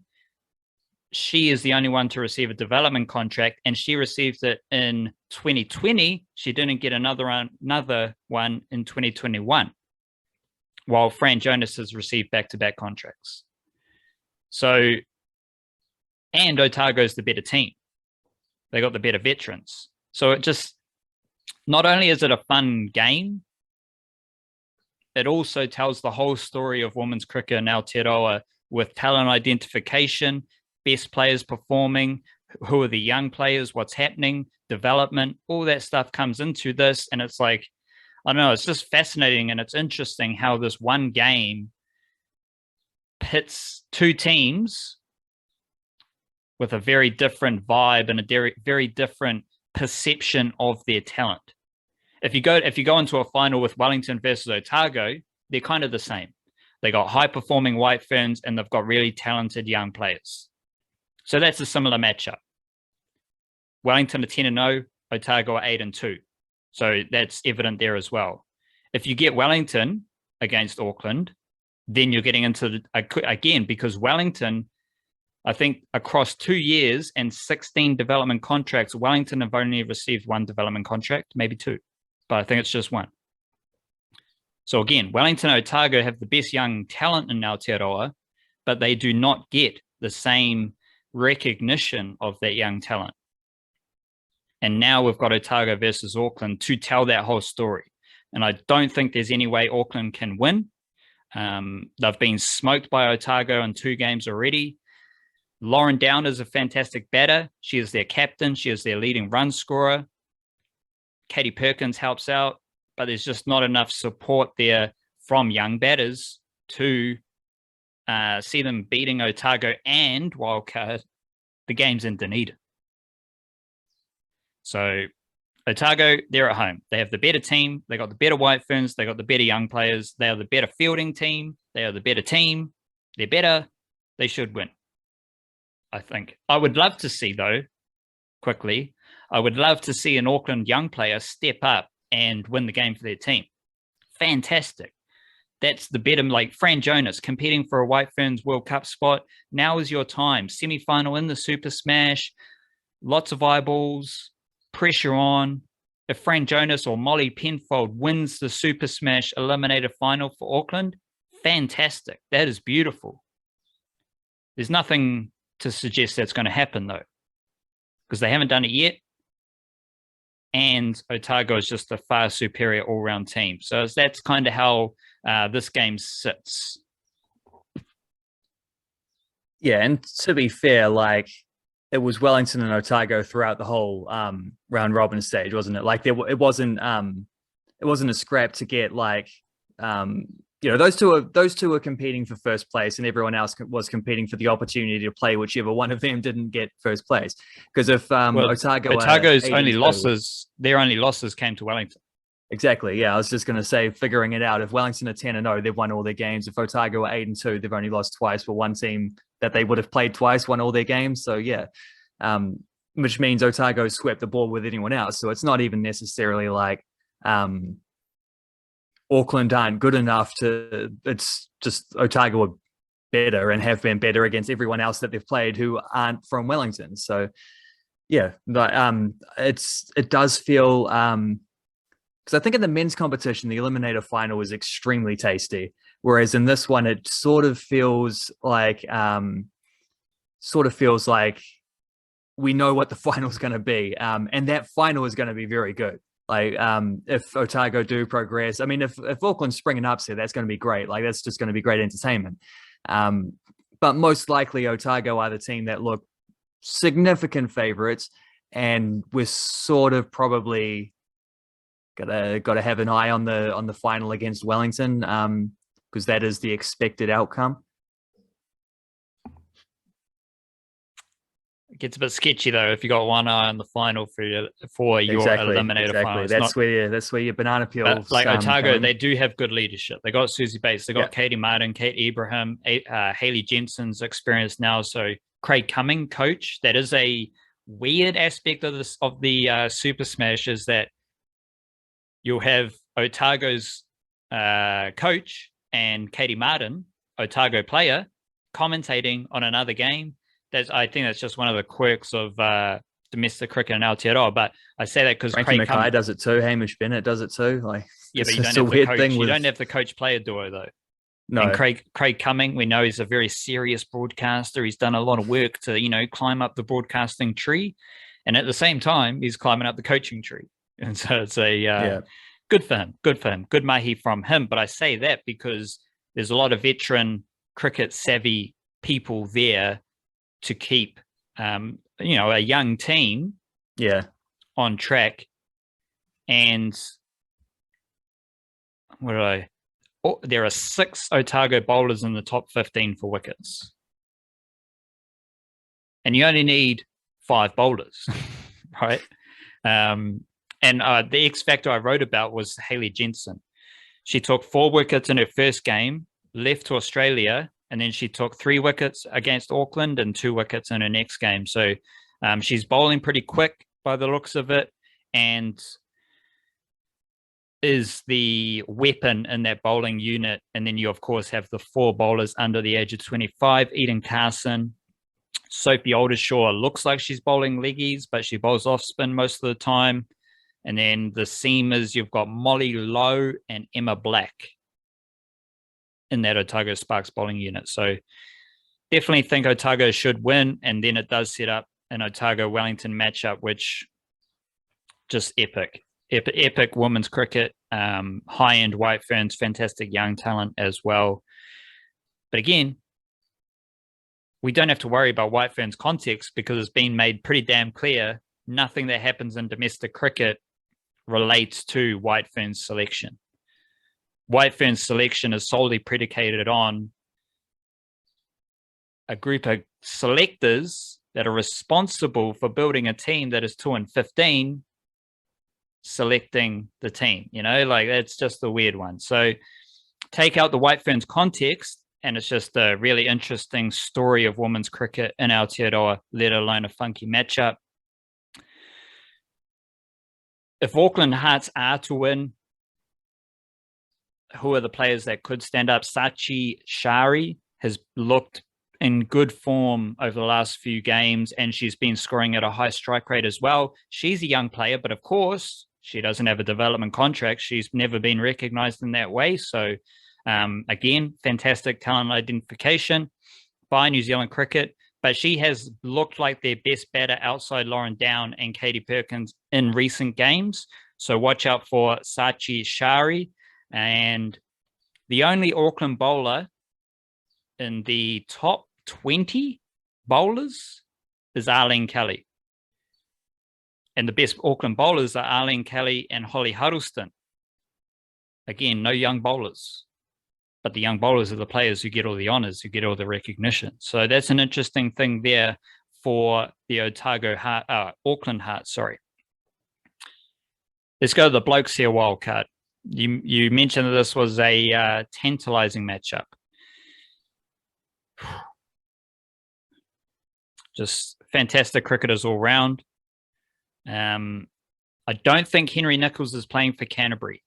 she is the only one to receive a development contract, and she received it in 2020. She didn't get another one in 2021, while Fran Jonas has received back-to-back contracts. So, and Otago's the better team. They got the better veterans. So it just, not only is it a fun game, it also tells the whole story of women's cricket in Aotearoa with talent identification, best players performing, who are the young players, what's happening, development, all that stuff comes into this. And it's like, I don't know, it's just fascinating, and it's interesting how this one game pits 2 teams with a very different vibe and a very, very different perception of their talent. If you go into a final with Wellington versus Otago, they're kind of the same. They got high-performing White Ferns, and they've got really talented young players. So that's a similar matchup. Wellington are 10-0, Otago are 8-2. So that's evident there as well. If you get Wellington against Auckland, then you're getting into again, because Wellington, I think across 2 years and 16 development contracts, Wellington have only received 1 development contract, maybe 2, but I think it's just 1. So again, Wellington and Otago have the best young talent in Aotearoa, but they do not get the same recognition of that young talent. And now we've got Otago versus Auckland to tell that whole story. And I don't think there's any way Auckland can win. They've been smoked by Otago in 2 games already. Lauren Downer is a fantastic batter. She is their captain. She is their leading run scorer. Katie Perkins helps out, but there's just not enough support there from young batters to see them beating Otago and wildcard the games in Dunedin. So Otago, they're at home. They have the better team. They got the better White Ferns. They got the better young players. They are the better fielding team. They are the better team. They're better. They should win, I think. I would love to see, though, quickly, I would love to see an Auckland young player step up and win the game for their team. Fantastic. That's the better, like Fran Jonas competing for a White Ferns World Cup spot. Now is your time. Semi-final in the Super Smash. Lots of eyeballs. Pressure on. If Fran Jonas or Molly Penfold wins the Super Smash Eliminator final for Auckland, fantastic. That is beautiful. There's nothing to suggest that's going to happen, though, because they haven't done it yet. And Otago is just a far superior all-round team. So that's kind of how this game sits. Yeah, and to be fair, like, it was Wellington and Otago throughout the whole round robin stage, wasn't it? Like, it wasn't a scrap to get, like, those two are competing for first place, and everyone else was competing for the opportunity to play whichever one of them didn't get first place. Because if Otago's only losses, their only losses came to Wellington. Exactly. Yeah, I was just going to say, figuring it out. If Wellington are 10-0, they've won all their games. If Otago are 8-2, they've only lost twice. For one team that they would have played twice won all their games. So yeah, which means Otago swept the ball with anyone else. So it's not even necessarily like Auckland aren't good enough to. It's just Otago are better and have been better against everyone else that they've played who aren't from Wellington. So yeah, but it does feel. Because I think in the men's competition, the eliminator final was extremely tasty, whereas in this one, it sort of feels like we know what the final is going to be, and that final is going to be very good. Like, if Otago do progress, I mean, if Auckland's springing upset, that's going to be great. Like, that's just going to be great entertainment. But most likely, Otago are the team that look significant favorites, and we're sort of probably Got to have an eye on the final against Wellington, because that is the expected outcome. It gets a bit sketchy though if you got one eye on the final for your eliminator final. That's where your banana peels. Like Otago, they do have good leadership. They got Susie Bates, they got Katie Martin, Kate Ibrahim, Hayley Jensen's experience now. So Craig Cumming, coach. That is a weird aspect of the Super Smash, is that you'll have Otago's coach and Katie Martin, Otago player, commentating on another game. I think that's just one of the quirks of domestic cricket in Aotearoa. But I say that because Craig Mackay does it too. Hamish Bennett does it too. Like, yeah, but you don't have the coach. You don't have the coach-player duo though. No. And Craig Cumming, we know he's a very serious broadcaster. He's done a lot of work to climb up the broadcasting tree, and at the same time, he's climbing up the coaching tree. And so it's good for him. Good mahi from him. But I say that because there's a lot of veteran cricket savvy people there to keep, a young team on track. And there are 6 Otago bowlers in the top 15 for wickets. And you only need 5 bowlers, right? And the X factor I wrote about was Hayley Jensen. She took 4 wickets in her first game, left to Australia, and then she took 3 wickets against Auckland and 2 wickets in her next game. So she's bowling pretty quick by the looks of it. And is the weapon in that bowling unit. And then you, of course, have the 4 bowlers under the age of 25, Eden Carson. Sophie Aldershaw looks like she's bowling leggies, but she bowls off spin most of the time. And then the seamers, you've got Molly Lowe and Emma Black in that Otago Sparks bowling unit. So definitely think Otago should win. And then it does set up an Otago-Wellington matchup, which just epic women's cricket, high-end White Ferns, fantastic young talent as well. But again, we don't have to worry about White Ferns context because it's been made pretty damn clear nothing that happens in domestic cricket relates to White Ferns selection. White Ferns selection is solely predicated on a group of selectors that are responsible for building a team that is 2-15 selecting the team, like that's just a weird one. So take out the White Ferns context and it's just a really interesting story of women's cricket in Aotearoa, let alone a funky matchup. If Auckland Hearts are to win, who are the players that could stand up? Sachi Shari has looked in good form over the last few games, and she's been scoring at a high strike rate as well. She's a young player, but of course, she doesn't have a development contract. She's never been recognized in that way. So, again, fantastic talent identification by New Zealand cricket. But she has looked like their best batter outside Lauren Down and Katie Perkins in recent games. So watch out for Sachi Shari. And the only Auckland bowler in the top 20 bowlers is Arlene Kelly. And the best Auckland bowlers are Arlene Kelly and Holly Huddleston. Again, no young bowlers. But the young bowlers are the players who get all the honours, who get all the recognition. So that's an interesting thing there for the Auckland Hearts, sorry. Let's go to the Blokes here wildcard. You mentioned that this was a tantalising matchup. Just fantastic cricketers all round. I don't think Henry Nicholls is playing for Canterbury.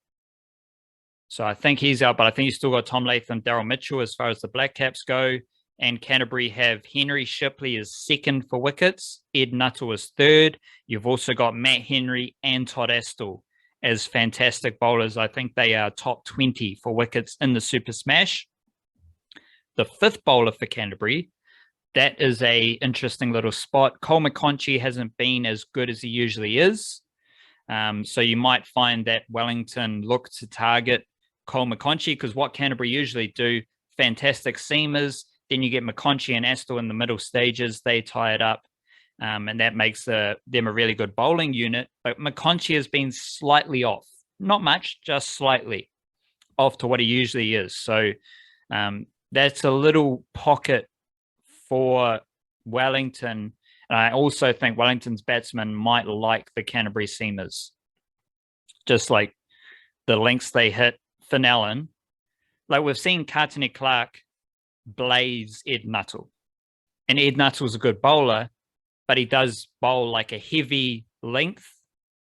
So I think he's out, but I think you've still got Tom Latham, Daryl Mitchell as far as the Black Caps go. And Canterbury have Henry Shipley as second for wickets. Ed Nuttall is third. You've also got Matt Henry and Todd Astle as fantastic bowlers. I think they are top 20 for wickets in the Super Smash. The fifth bowler for Canterbury, that is a interesting little spot. Cole McConchie hasn't been as good as he usually is. So you might find that Wellington look to target Cole McConchie because what Canterbury usually do, fantastic seamers. Then you get McConchie and Astle in the middle stages. They tie it up. And that makes them a really good bowling unit. But McConchie has been slightly off. Not much, just slightly off to what he usually is. So that's a little pocket for Wellington. And I also think Wellington's batsmen might like the Canterbury seamers. Just like the links they hit Finn Allen. Like we've seen Kartini Clark blaze Ed Nuttall. And Ed Nuttall's a good bowler, but he does bowl like a heavy length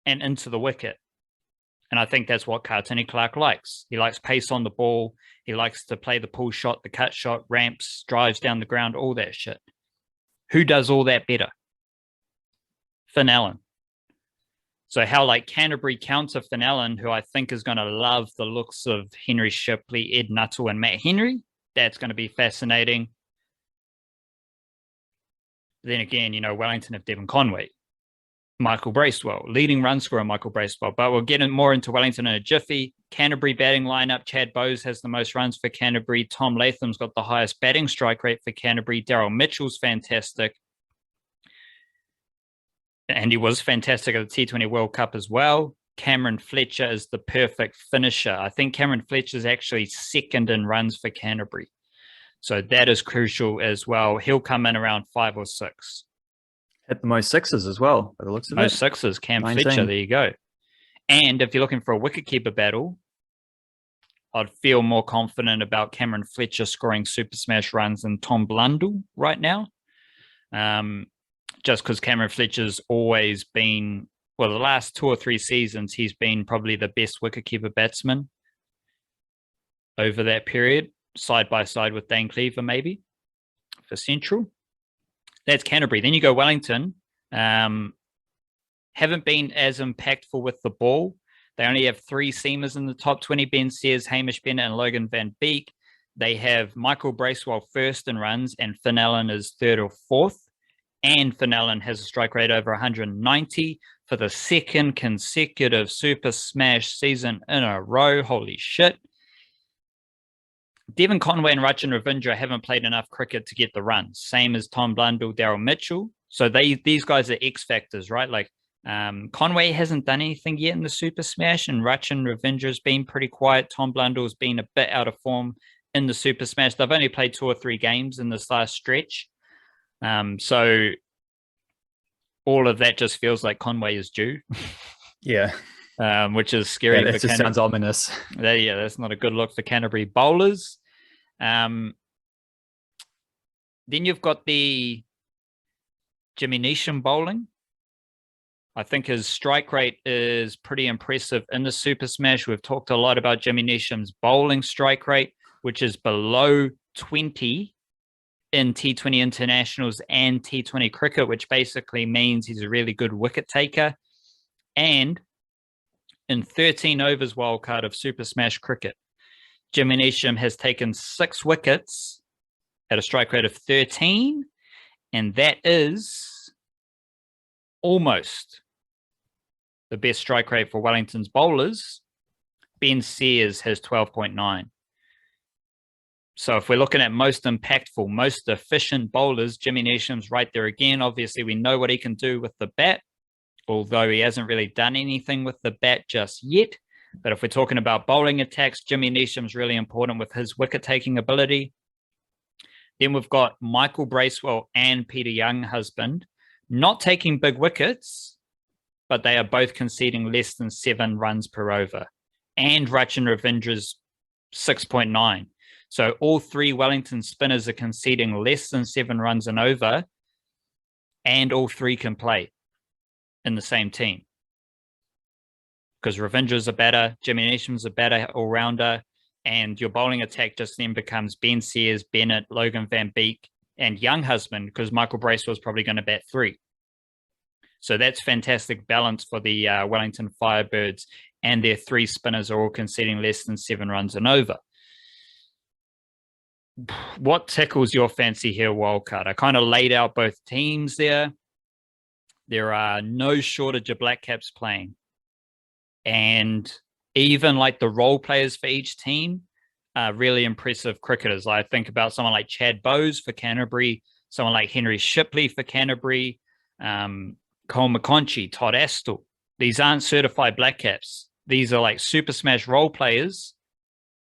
and into the wicket. And I think that's what Kartini Clark likes. He likes pace on the ball. He likes to play the pull shot, the cut shot, ramps, drives down the ground, all that shit. Who does all that better? Finn Allen. So how like Canterbury counter Finn Allen, who I think is going to love the looks of Henry Shipley, Ed Nuttall, and Matt Henry. That's going to be fascinating. Then again, Wellington have Devon Conway, Michael Bracewell, leading run scorer Michael Bracewell. But we'll get more into Wellington in a jiffy. Canterbury batting lineup, Chad Bowes has the most runs for Canterbury. Tom Latham's got the highest batting strike rate for Canterbury. Daryl Mitchell's fantastic. And he was fantastic at the T20 World Cup as well. Cameron Fletcher is the perfect finisher. I think Cameron Fletcher is actually second in runs for Canterbury. So that is crucial as well. He'll come in around 5 or 6. Hit the most sixes as well, by the looks of it. Most sixes, Cam 19. Fletcher, there you go. And if you're looking for a wicketkeeper battle, I'd feel more confident about Cameron Fletcher scoring Super Smash runs than Tom Blundell right now. Just because Cameron Fletcher's always been well, the last 2 or 3 seasons, he's been probably the best wicketkeeper batsman over that period, side by side with Dane Cleaver, maybe for Central. That's Canterbury. Then you go Wellington. Haven't been as impactful with the ball. They only have 3 seamers in the top 20, Ben Sears, Hamish Bennett, and Logan Van Beek. They have Michael Bracewell first in runs, and Finn Allen is third or fourth. And Finn Allen has a strike rate over 190 for the second consecutive Super Smash season in a row. Holy shit. Devon Conway and Rachin Ravindra haven't played enough cricket to get the runs, same as Tom Blundell, Daryl Mitchell. So these guys are X factors, right? Like Conway hasn't done anything yet in the Super Smash, and Rachin Ravindra's been pretty quiet. Tom Blundell's been a bit out of form in the Super Smash. They've only played 2 or 3 games in this last stretch. So all of that just feels like Conway is due. Yeah. Which is scary. Yeah, that just sounds ominous. Yeah, that's not a good look for Canterbury bowlers. Then you've got the Jimmy Neesham bowling. I think his strike rate is pretty impressive in the Super Smash. We've talked a lot about Jimmy Neesham's bowling strike rate, which is below 20 in T20 internationals and T20 cricket, which basically means he's a really good wicket taker. And in 13 overs wildcard of Super Smash cricket, Jimmy Neesham has taken 6 wickets at a strike rate of 13, and that is almost the best strike rate for Wellington's bowlers. Ben Sears has 12.9. So if we're looking at most impactful, most efficient bowlers, Jimmy Neesham's right there again. Obviously, we know what he can do with the bat, although he hasn't really done anything with the bat just yet. But if we're talking about bowling attacks, Jimmy Neesham's really important with his wicket-taking ability. Then we've got Michael Bracewell and Peter Younghusband not taking big wickets, but they are both conceding less than 7 runs per over. And Rachin Ravindra's 6.9. So all 3 Wellington spinners are conceding less than 7 runs and over, and all 3 can play in the same team. Because Ravindra's a batter, Jimmy Neesham's a batter all-rounder, and your bowling attack just then becomes Ben Sears, Bennett, Logan Van Beek, and Younghusband, because Michael Bracewell's probably going to bat 3. So that's fantastic balance for the Wellington Firebirds, and their 3 spinners are all conceding less than 7 runs and over. What tickles your fancy here, wildcard? I kind of laid out both teams there. There are no shortage of black caps playing. And even like the role players for each team are really impressive cricketers. I think about someone like Chad Bowes for Canterbury, someone like Henry Shipley for Canterbury, Cole McConchie, Todd Astle. These aren't certified black caps. These are like Super Smash role players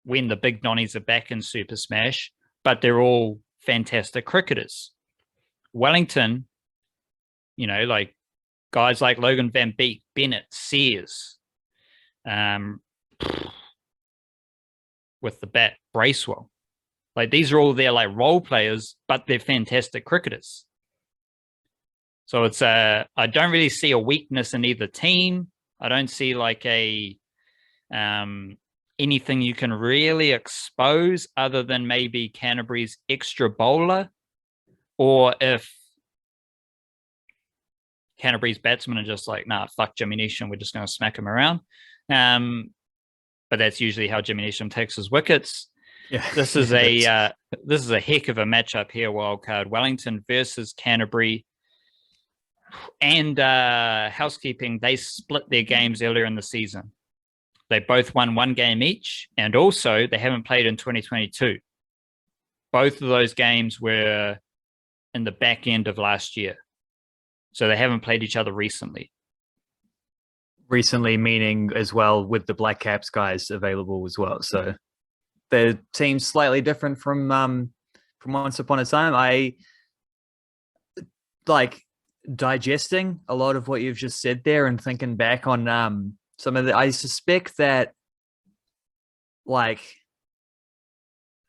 when the big nonnies are back in Super Smash, but they're all fantastic cricketers. Wellington, you know, like guys like Logan Van Beek, Bennett, Sears, with the bat, Bracewell. Like these are all their like role players, but they're fantastic cricketers. So it's I don't really see a weakness in either team. I don't see like a anything you can really expose other than maybe Canterbury's extra bowler, or if Canterbury's batsmen are just like, nah, fuck Jimmy Neesham, we're just going to smack him around. But that's usually how Jimmy Neesham takes his wickets. Yeah, this is a heck of a matchup here, wildcard. Wellington versus Canterbury. And housekeeping, they split their games earlier in the season. They both won 1 game each, and also they haven't played in 2022. Both of those games were in the back end of last year. So they haven't played each other recently. Recently, meaning as well with the Black Caps guys available as well. So the team's slightly different from once upon a time. I like digesting a lot of what you've just said there and thinking back on some of the. I suspect that like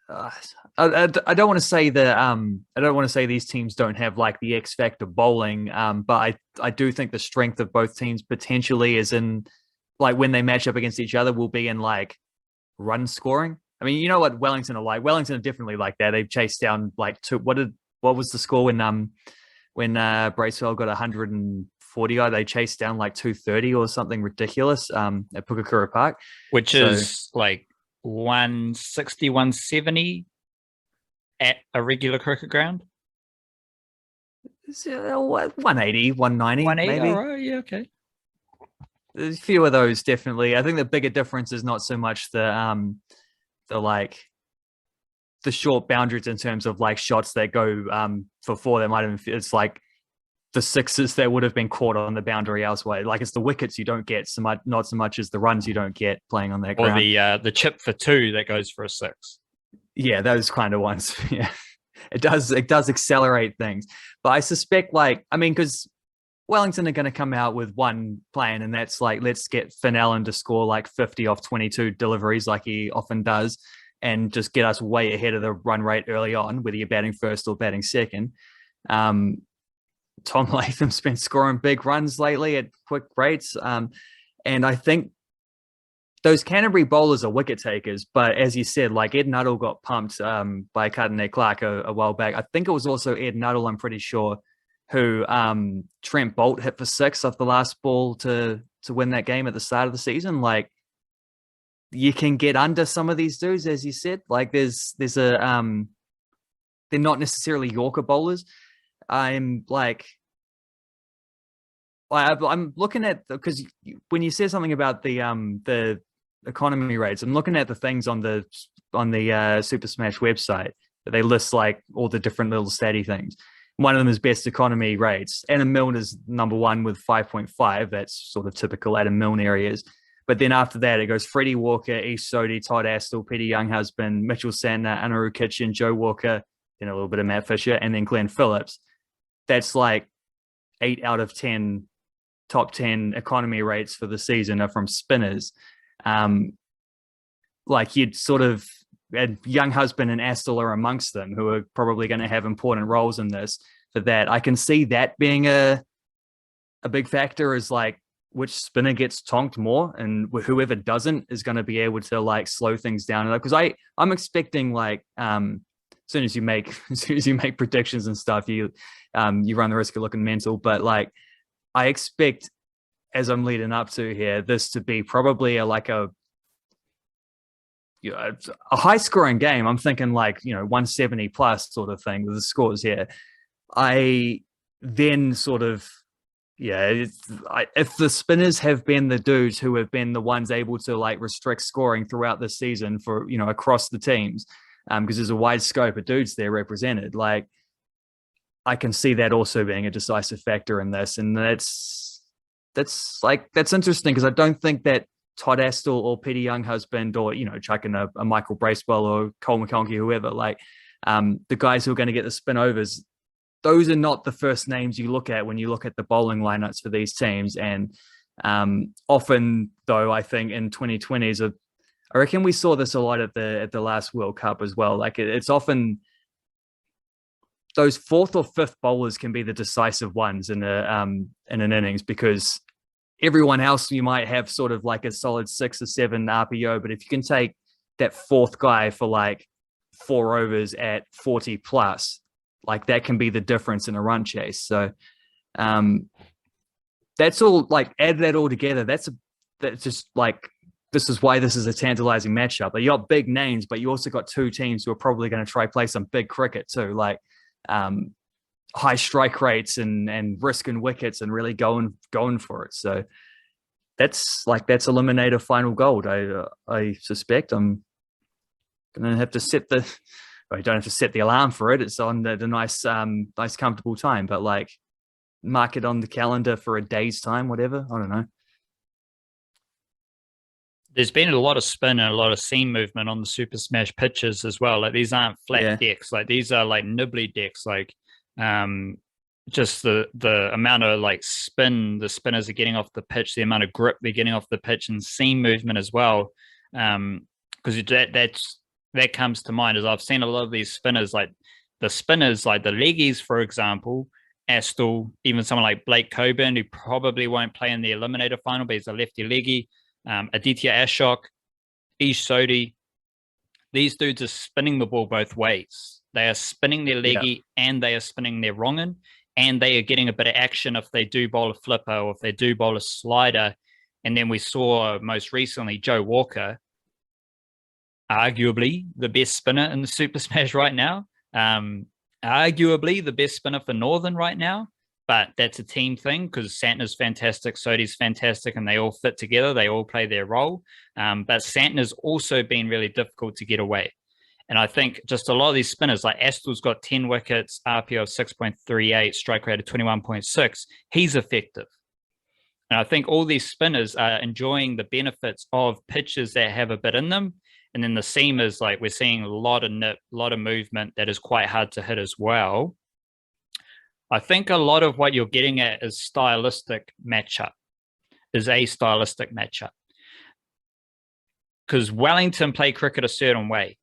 uh, I don't want to say that I don't want to say these teams don't have like the X factor bowling, but I do think the strength of both teams potentially is in like when they match up against each other will be in like run scoring. I mean, you know what Wellington are like. Wellington are definitely like that. They've chased down like two. What was the score when Bracewell got 140? They chased down like 230 or something ridiculous at Pukakura Park, which is like 160, 170 at a regular cricket ground. 180, 190, 180, maybe. all right, yeah, okay. There's a few of those definitely. I think the bigger difference is not so much the like the short boundaries in terms of like shots that go for four that might have been, it's like the sixes that would have been caught on the boundary elsewhere. Like it's the wickets you don't get so much, not so much as the runs you don't get playing on that ground. Or the chip for two that goes for a six. Yeah, those kind of ones. Yeah, it does accelerate things. But I suspect because Wellington are going to come out with one plan, and that's like, let's get Finn Allen to score like 50 off 22 deliveries like he often does, and just get us way ahead of the run rate early on, whether you're batting first or batting second. Tom Latham's been scoring big runs lately at quick rates. And I think those Canterbury bowlers are wicket takers. But as you said, like Ed Nuttall got pumped by Cardinale Clark a while back. I think it was also Ed Nuttall, I'm pretty sure, who Trent Bolt hit for six off the last ball to win that game at the start of the season. Like, you can get under some of these dudes, as you said. Like there's a they're not necessarily Yorker bowlers. I'm looking at, because when you say something about the economy rates, I'm looking at the things on the Super Smash website that they list like all the different little statty things. One of them is best economy rates. Adam Milne is number one with 5.5. That's sort of typical Adam Milne areas. But then after that, it goes Freddie Walker, East Sodhi, Todd Astle, Peter Younghusband, Mitchell Santner, Anaru Kitchen, Joe Walker, then a little bit of Matt Fisher, and then Glenn Phillips. That's like 8 out of 10 top 10 economy rates for the season are from spinners. Like you'd sort of, Younghusband and Astle are amongst them, who are probably going to have important roles in this. For that, I can see that being a big factor, is like which spinner gets tonked more, and whoever doesn't is going to be able to like slow things down. Because I'm expecting like as soon as you make predictions and stuff, you run the risk of looking mental. But like I expect, as I'm leading up to here, this to be probably a high scoring game. I'm thinking like 170 plus sort of thing with the scores here. I then sort of, if the spinners have been the dudes who have been the ones able to like restrict scoring throughout the season for across the teams, because there's a wide scope of dudes there represented, like I can see that also being a decisive factor in this. And that's interesting, because I don't think that Todd Astle or Peter Younghusband or chucking a Michael Bracewell or Cole McConkey, whoever, like the guys who are going to get the spin overs, those are not the first names you look at when you look at the bowling lineups for these teams. And often, though, I think in 2020s, I reckon we saw this a lot at the last World Cup as well. Like it's often those fourth or fifth bowlers can be the decisive ones in an innings, because everyone else you might have sort of like a solid 6 or 7 RPO, but if you can take that fourth guy for like 4 overs at 40 plus, like that can be the difference in a run chase. So that's all, like add that all together. That's just like, this is why this is a tantalizing matchup. Like, you got big names, but you also got two teams who are probably going to try play some big cricket too, like high strike rates and risking wickets and really going for it. So that's eliminator final gold. I suspect I'm going to have to set the. I don't have to set the alarm for it. It's on the nice comfortable time, but like mark it on the calendar for a day's time, whatever. I don't know. There's been a lot of spin and a lot of seam movement on the Super Smash pitches as well. Like these aren't flat decks. Like these are like nibbly decks. Like just the amount of like spin the spinners are getting off the pitch, the amount of grip they're getting off the pitch, and seam movement as well. Because that's that comes to mind is I've seen a lot of these spinners, like the leggies, for example, Astle, even someone like Blake Coburn, who probably won't play in the eliminator final, but he's a lefty leggy. Aditya Ashok, Ish Sodhi. These dudes are spinning the ball both ways. They are spinning their leggy and they are spinning their wrong'un, and they are getting a bit of action if they do bowl a flipper or if they do bowl a slider. And then we saw most recently Joe Walker, arguably the best spinner in the Super Smash right now. Arguably the best spinner for Northern right now, but that's a team thing because Santner's fantastic, Sodhi's fantastic, and they all fit together. They all play their role. But Santner's also been really difficult to get away. And I think just a lot of these spinners, like Astle's got 10 wickets, RPO of 6.38, strike rate of 21.6. He's effective. And I think all these spinners are enjoying the benefits of pitches that have a bit in them. And then the seamers, like we're seeing a lot of nip, a lot of movement that is quite hard to hit as well. I think a lot of what you're getting at is a stylistic matchup. Because Wellington play cricket a certain way.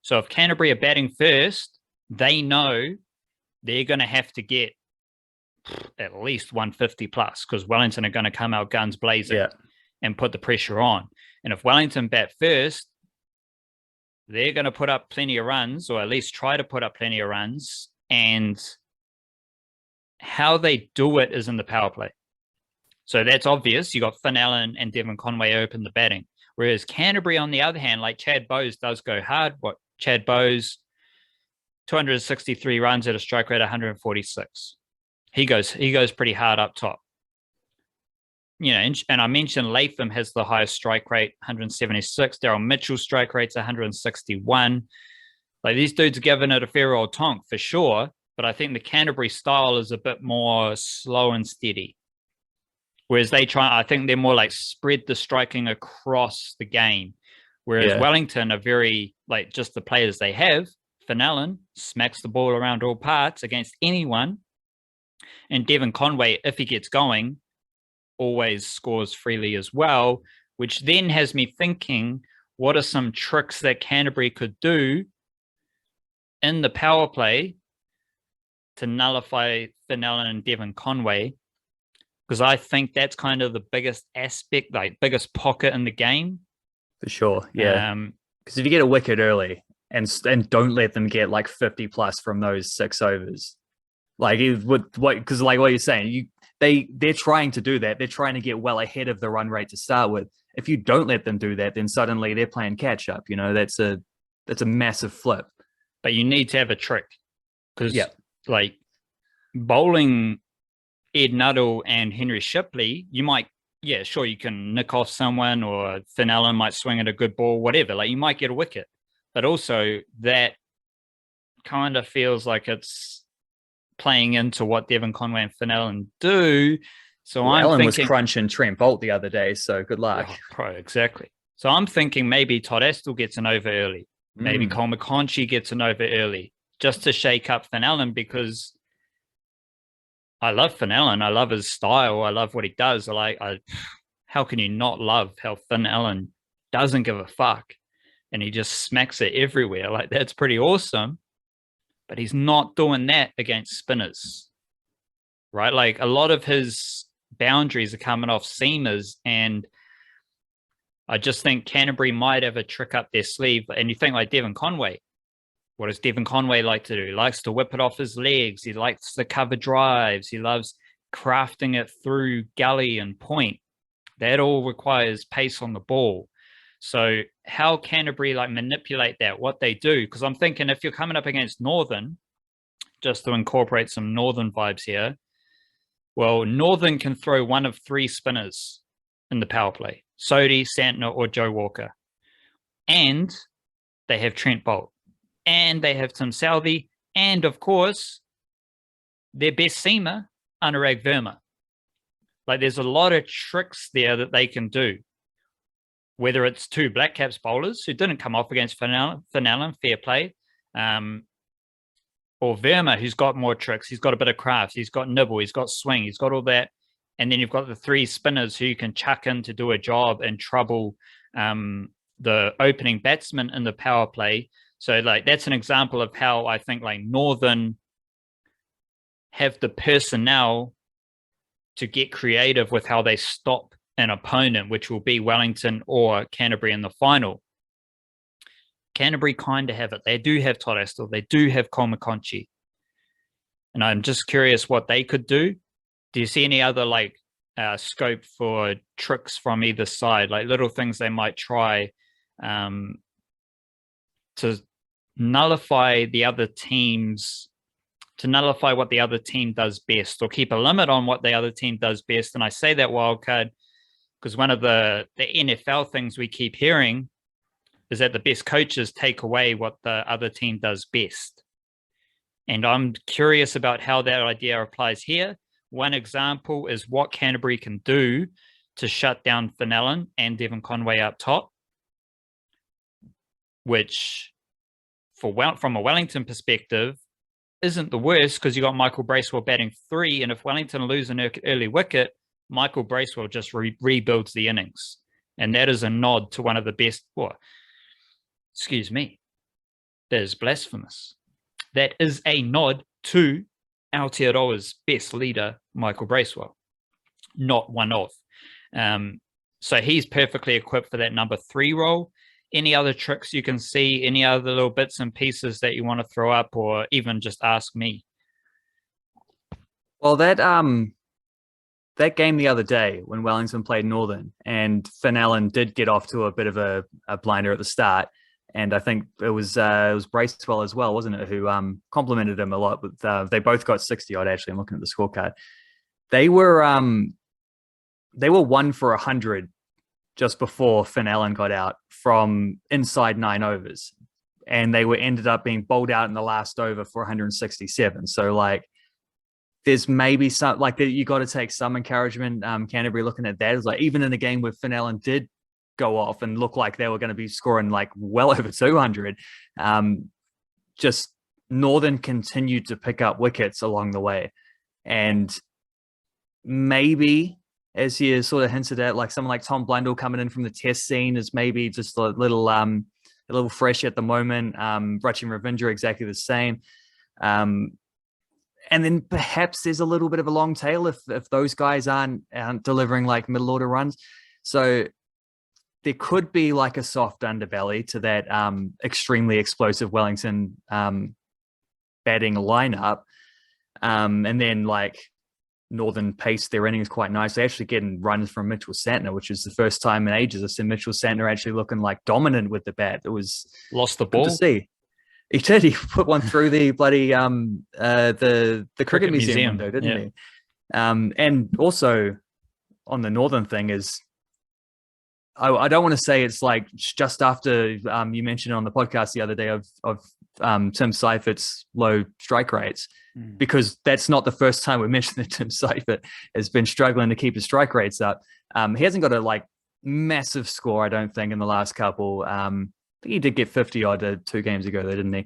So if Canterbury are batting first, they know they're going to have to get at least 150 plus because Wellington are going to come out guns blazing and put the pressure on. And if Wellington bat first, they're going to put up plenty of runs, or at least try to put up plenty of runs. And how they do it is in the power play. So that's obvious. You got Finn Allen and Devon Conway open the batting. Whereas Canterbury, on the other hand, like Chad Bowes does go hard. What Chad Bowes, 263 runs at a strike rate of 146. He goes pretty hard up top. You know, and I mentioned Latham has the highest strike rate, 176. Daryl Mitchell's strike rate's 161. Like these dudes are giving it a fair old tonk for sure, but I think the Canterbury style is a bit more slow and steady. Whereas I think they're more like spread the striking across the game. Whereas Wellington are very, like, just the players they have. Finn Allen smacks the ball around all parts against anyone. And Devon Conway, if he gets going, always scores freely as well, which then has me thinking, what are some tricks that Canterbury could do in the power play to nullify Finn Allen and Devon Conway? Because I think that's kind of the biggest aspect, like biggest pocket in the game. For sure, yeah. Because if you get a wicket early and don't let them get like 50 plus from those 6 overs, like because like what you're saying, they're trying to do that. They're trying to get well ahead of the run rate to start with. If you don't let them do that, then suddenly they're playing catch up. You know, that's a massive flip. But you need to have a trick because like bowling Ed Nuttall and Henry Shipley, you might, sure, you can nick off someone, or Finn Allen might swing at a good ball, whatever. Like you might get a wicket, but also that kind of feels like it's playing into what Devon Conway and Finn Allen do. So Allen was crunching Trent Bolt the other day, so good luck. Exactly. So I'm thinking maybe Todd Astle gets an over early. Maybe Cole McConchie gets an over early just to shake up Finn Allen, because I love Finn Allen. I love his style. I love what he does. How can you not love how Finn Allen doesn't give a fuck and he just smacks it everywhere? Like, that's pretty awesome. But he's not doing that against spinners, right? Like a lot of his boundaries are coming off seamers, and I just think Canterbury might have a trick up their sleeve. And you think like Devon Conway. What does Devon Conway like to do? He likes to whip it off his legs. He likes the cover drives. He loves crafting it through gully and point. That all requires pace on the ball. So how Canterbury like manipulate that, what they do? Because I'm thinking if you're coming up against Northern, just to incorporate some Northern vibes here, well, Northern can throw one of 3 spinners in the power play: Sodhi, Santner, or Joe Walker. And they have Trent Bolt. And they have Tim Southey, and of course, their best seamer, Anurag Verma. Like, there's a lot of tricks there that they can do. Whether it's 2 Black Caps bowlers who didn't come off against Finn Allen, fair play, or Verma, who's got more tricks. He's got a bit of craft. He's got nibble. He's got swing. He's got all that. And then you've got the 3 spinners who you can chuck in to do a job and trouble the opening batsman in the power play. So like that's an example of how I think like Northern have the personnel to get creative with how they stop an opponent, which will be Wellington or Canterbury in the final. Canterbury kind of have it. They do have Todd Astle. They do have Komakonchi. And I'm just curious what they could do. Do you see any other like scope for tricks from either side, like little things they might try to nullify the other team's, to nullify what the other team does best, or keep a limit on what the other team does best? And I say that, wildcard, because one of the NFL things we keep hearing is that the best coaches take away what the other team does best. And I'm curious about how that idea applies here. One example is what Canterbury can do to shut down Fenelon and Devon Conway up top, which from a Wellington perspective isn't the worst, because you got Michael Bracewell batting 3, and if Wellington lose an early wicket, Michael Bracewell just rebuilds the innings. And that is a nod to one of the best, excuse me, that is blasphemous. That is a nod to Aotearoa's best leader, Michael Bracewell, not one of. So he's perfectly equipped for that number 3 role. Any other tricks you can see, any other little bits and pieces that you want to throw up, or even just ask me? Well, that game the other day when Wellington played Northern and Fenelon did get off to a bit of a blinder at the start. And I think it was Bracewell as well, wasn't it, who complimented him a lot. But they both got 60 odd. Actually, I'm looking at the scorecard. They were 1 for 100 just before Fenelon got out from inside 9 overs, and they ended up being bowled out in the last over for 167. So like, there's maybe some like that. You got to take some encouragement. Canterbury looking at that is like, even in a game where Fenelon did go off and look like they were going to be scoring like well over 200, just Northern continued to pick up wickets along the way. And maybe, as you sort of hinted at, like someone like Tom Blundell coming in from the test scene is maybe just a little fresh at the moment. Rachin Ravindra exactly the same. And then perhaps there's a little bit of a long tail if those guys aren't delivering like middle order runs. So there could be like a soft underbelly to that extremely explosive Wellington batting lineup. And then like Northern paced their innings quite nicely, actually getting runs from Mitchell Santner, which is the first time in ages I've seen Mitchell Santner actually looking like dominant with the bat. It was lost the ball to see. He did. He put one through the bloody the cricket museum window, didn't he? And also on the Northern thing is, I don't want to say it's like just after you mentioned on the podcast the other day of Tim Seifert's low strike rates, because that's not the first time we mentioned that Tim Seifert has been struggling to keep his strike rates up. He hasn't got a like massive score, I don't think, in the last couple. I think he did get 50 odd 2 games ago, though, didn't he?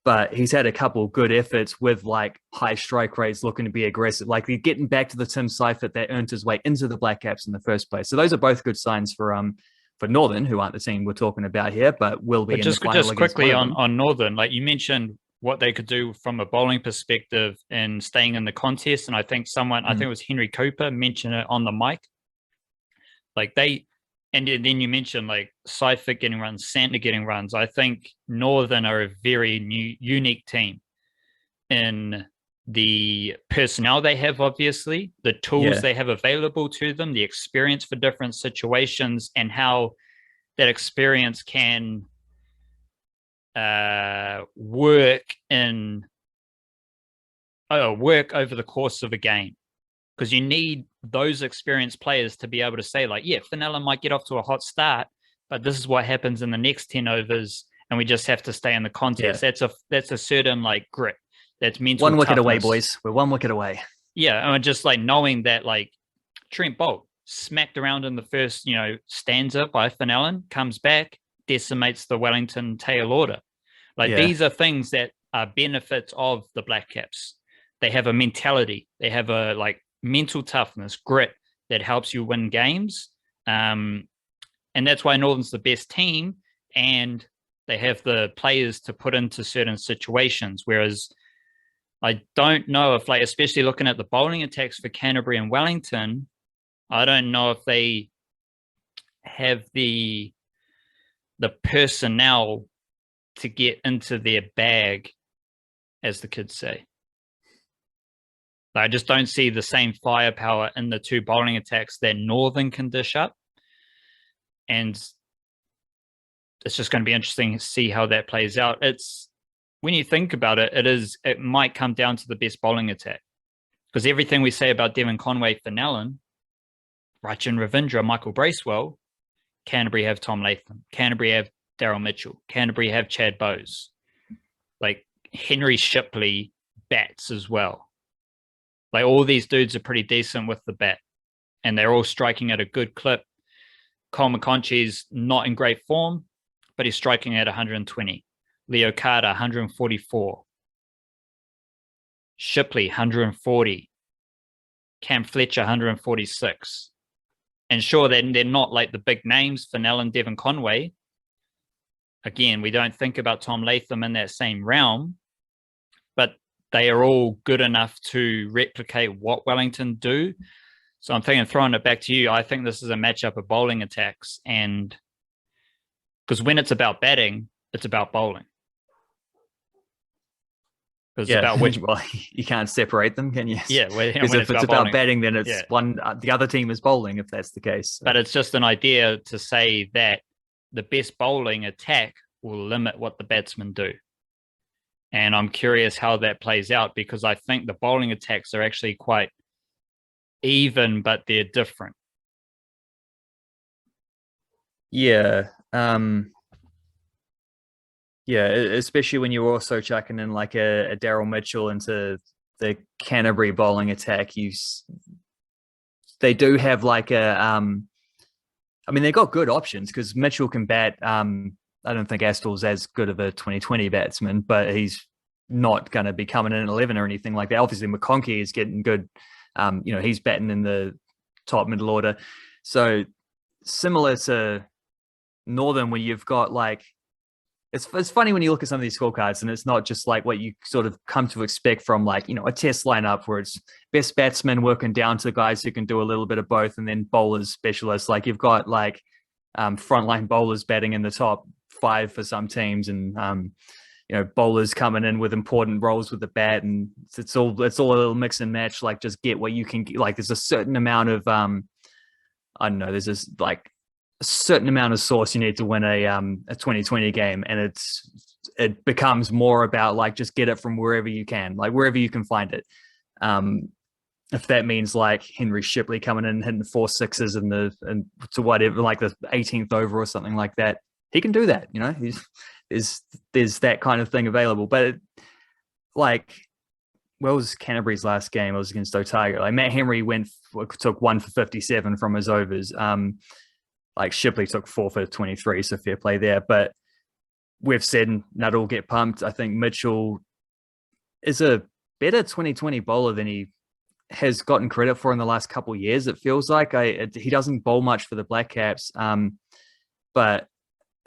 But he's had a couple good efforts with like high strike rates, looking to be aggressive. Like they're getting back to the Tim Seifert that earned his way into the Black Caps in the first place. So those are both good signs for Northern, who aren't the team we're talking about here, but will be. But just quickly on Northern, like you mentioned, what they could do from a bowling perspective and staying in the contest. And I think I think it was Henry Cooper mentioned it on the mic. Like and then you mentioned like Seifert getting runs, Santner getting runs. I think Northern are a very unique team in the personnel they have, obviously, the tools they have available to them, the experience for different situations, and how that experience can work over the course of a game. Because you need those experienced players to be able to say, like, yeah, Fenelon might get off to a hot start, but this is what happens in the next 10 overs, and we just have to stay in the contest. Yeah. That's a certain like grit. That's mental one wicket toughness. Away, boys. We're 1 wicket away. Yeah, and just like knowing that, like Trent Boult smacked around in the first, stanza by Fenelon, comes back, decimates the Wellington tail order. Like these are things that are benefits of the Black Caps. They have a mentality. They have a like mental toughness, grit that helps you win games. And that's why Northern's the best team. and they have the players to put into certain situations. Whereas I don't know if, like, especially looking at the bowling attacks for Canterbury and Wellington, I don't know if they have the personnel to get into their bag, as the kids say. I just don't see the same firepower in the two bowling attacks that Northern can dish up. And it's just going to be interesting to see how that plays out. It's, when you think about it, it might come down to the best bowling attack. Because everything we say about Devon Conway, Fenelon, Rachin Ravindra, Michael Bracewell, Canterbury have Tom Latham, Canterbury have Daryl Mitchell, Canterbury have Chad Bowes. Like, Henry Shipley bats as well. Like, all these dudes are pretty decent with the bat, and they're all striking at a good clip. Cole McConchie's not in great form, but he's striking at 120. Leo Carter, 144. Shipley, 140. Cam Fletcher, 146. And sure, they're not like the big names, Fennell and Devon Conway. Again, we don't think about Tom Latham in that same realm, but they are all good enough to replicate what Wellington do. So I'm thinking, throwing it back to you, I think this is a matchup of bowling attacks. And because when it's about batting, it's about bowling. Because it's about which. Well, you can't separate them, can you? Yeah, because if it's about batting, then it's one. The other team is bowling, if that's the case. But it's just an idea to say that the best bowling attack will limit what the batsmen do. And I'm curious how that plays out, because I think the bowling attacks are actually quite even, but they're different. Yeah. Yeah, especially when you're also chucking in like a Daryl Mitchell into the Canterbury bowling attack. They do have like I mean, they've got good options because Mitchell can bat. I don't think Astor's as good of a 2020 batsman, but he's not going to be coming in at 11 or anything like that. Obviously, McConkey is getting good. He's batting in the top middle order. So similar to Northern, where you've got like, it's funny when you look at some of these scorecards and it's not just like what you sort of come to expect from like, a test lineup where it's best batsmen working down to guys who can do a little bit of both, and then bowlers specialists. Like you've got like frontline bowlers batting in the top 5 for some teams, and bowlers coming in with important roles with the bat, and it's all a little mix and match. Like just get what you can get. Like there's a certain amount of I don't know. There's this like a certain amount of sauce you need to win a 2020 game, and it becomes more about like just get it from wherever you can, like wherever you can find it. If that means like Henry Shipley coming in and hitting 4 sixes and to whatever, like the 18th over or something like that, he can do that. There's that kind of thing available. But what was Canterbury's last game? It was against Otago. Like Matt Henry took 1 for 57 from his overs. Like Shipley took 4 for 23, so fair play there. But we've said Nuttall get pumped. I think Mitchell is a better 2020 bowler than he has gotten credit for in the last couple of years. It feels like he doesn't bowl much for the Black Caps, but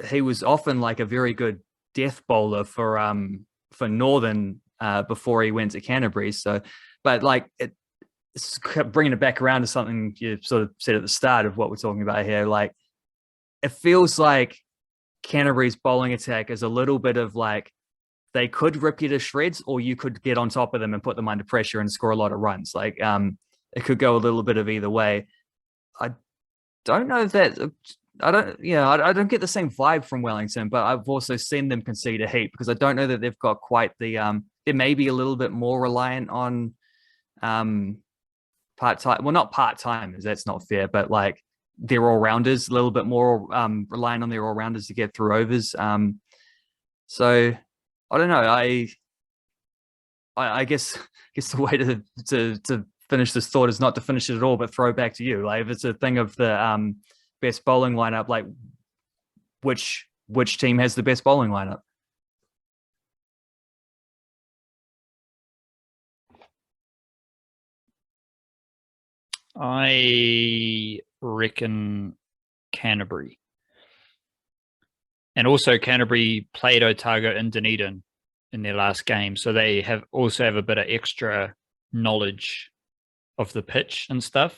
he was often like a very good death bowler for Northern before he went to Canterbury. So, but like it's bringing it back around to something you sort of said at the start of what we're talking about here. Like it feels like Canterbury's bowling attack is a little bit of like, they could rip you to shreds, or you could get on top of them and put them under pressure and score a lot of runs. Like it could go a little bit of either way. I don't know that I don't get the same vibe from Wellington, but I've also seen them concede a heap because I don't know that they've got quite the they may be a little bit more reliant on part-time. Well, not part-timers, that's not fair, but like their all-rounders, a little bit more reliant on their all-rounders to get through overs. So I don't know. I guess the way to finish this thought is not to finish it at all, but throw it back to you. Like if it's a thing of the best bowling lineup, like which team has the best bowling lineup? I reckon Canterbury. And also Canterbury played Otago in Dunedin in their last game. So they also have a bit of extra knowledge of the pitch and stuff.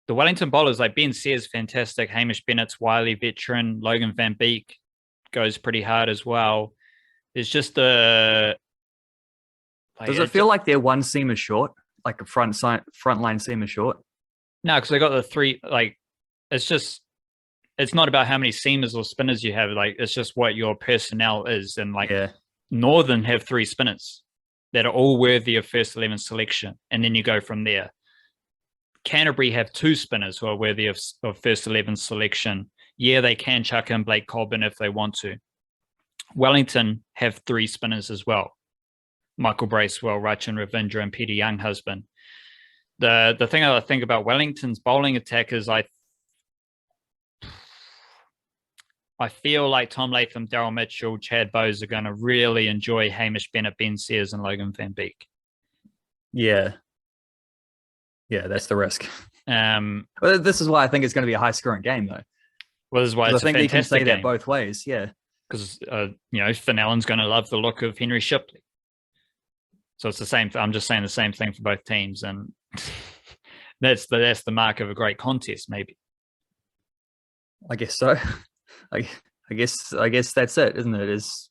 The Wellington bowlers like Ben Sears, fantastic. Hamish Bennett's wily veteran. Logan Van Beek goes pretty hard as well. There's just a. Does it feel like they're one seamer short, like a front line seamer short? No, because they got the three. Like, it's not about how many seamers or spinners you have. Like, it's just what your personnel is. And like, Northern have 3 spinners that are all worthy of first 11 selection, and then you go from there. Canterbury have 2 spinners who are worthy of first 11 selection. Yeah, they can chuck in Blake Cobbin if they want to. Wellington have 3 spinners as well. Michael Bracewell, Rachin Ravindra, and Peter Younghusband. The thing I think about Wellington's bowling attack is I feel like Tom Latham, Daryl Mitchell, Chad Bowes are going to really enjoy Hamish Bennett, Ben Sears, and Logan Van Beek. Yeah. Yeah, that's the risk. Well, this is why I think it's going to be a high-scoring game, though. Well, this is why it's I think a you can say game. that both ways. Yeah, because Finn Allen's going to love the look of Henry Shipley. So it's the same. I'm just saying the same thing for both teams, and that's the mark of a great contest, maybe. I guess so. I guess that's it, isn't it? Is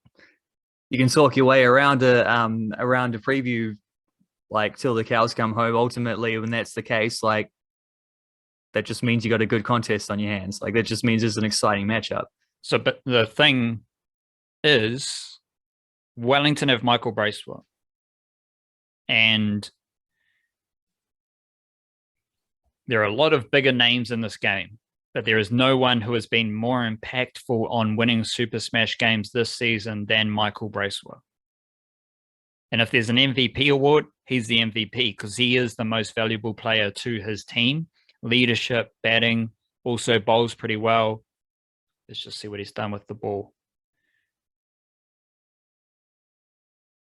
you can talk your way around a preview, like till the cows come home. Ultimately, when that's the case, like that just means you got a good contest on your hands. Like that just means it's an exciting matchup. So, but the thing is, Wellington have Michael Bracewell, and there are a lot of bigger names in this game, but there is no one who has been more impactful on winning Super Smash games this season than Michael Bracewell. And if there's an MVP award, he's the MVP because he is the most valuable player to his team. Leadership, batting, also bowls pretty well. Let's just see what he's done with the ball.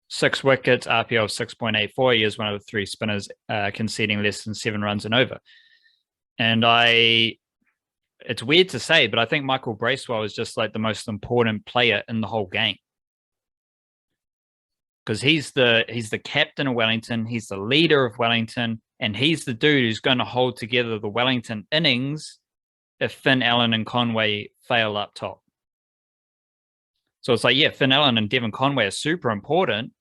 6 wickets, RPO of 6.84. He is one of the 3 spinners conceding less than 7 runs and over. And it's weird to say, but I think Michael Bracewell is just like the most important player in the whole game. Because he's the captain of Wellington, he's the leader of Wellington, and he's the dude who's going to hold together the Wellington innings if Finn Allen and Conway fail up top. So it's like, yeah, Finn Allen and Devon Conway are super important,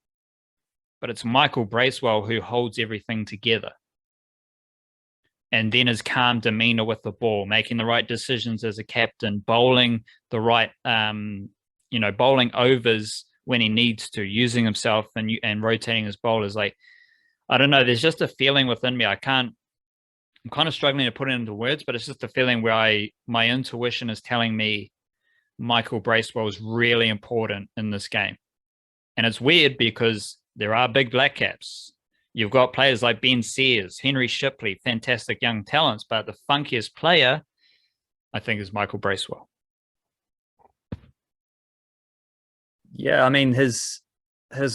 but it's Michael Bracewell who holds everything together. And then his calm demeanor with the ball, making the right decisions as a captain, bowling the right, bowling overs when he needs to, using himself and rotating his bowlers. Like, I don't know, there's just a feeling within me. I'm kind of struggling to put it into words, but it's just a feeling where my intuition is telling me Michael Bracewell is really important in this game. And it's weird because there are big black caps. You've got players like Ben Sears, Henry Shipley, fantastic young talents, but the funkiest player, I think, is Michael Bracewell. Yeah, I mean, his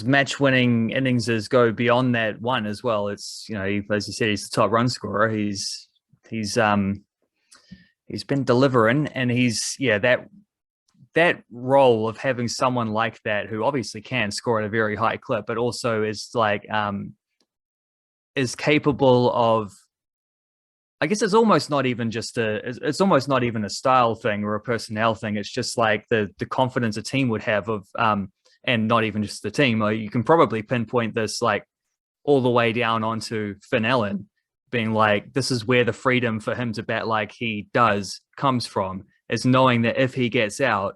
match-winning innings go beyond that one as well. It's, as you said, he's the top run scorer. He's been delivering, and that role of having someone like that who obviously can score at a very high clip, but also is like is capable of. I guess it's almost not even a style thing or a personnel thing. It's just like the confidence a team would have of, and not even just the team. You can probably pinpoint this like all the way down onto Finn Allen being like, this is where the freedom for him to bat like he does comes from, is knowing that if he gets out,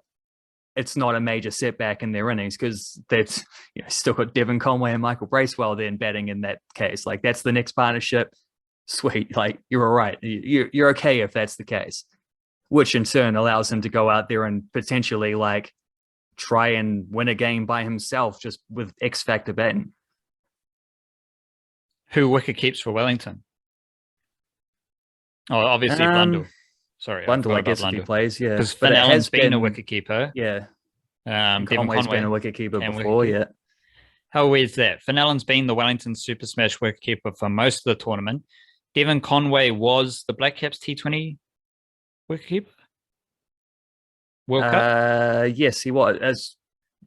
it's not a major setback in their innings because that's still got Devon Conway and Michael Bracewell then batting in that case. Like that's the next partnership. Sweet, like you're all right. You're okay if that's the case, which in turn allows him to go out there and potentially like try and win a game by himself just with X factor batting. Who wicket keeps for Wellington? Oh, obviously Blundell. Sorry, Blundell, I guess, if he plays, yeah. Because Finn Allen's been a wicket keeper. Yeah. Devon Conway's been a wicket keeper before, yeah. How is that? Fenelon's been the Wellington Super Smash wicketkeeper for most of the tournament. Devon Conway was the Black Caps T20 wicketkeeper. World Cup. Yes, he was.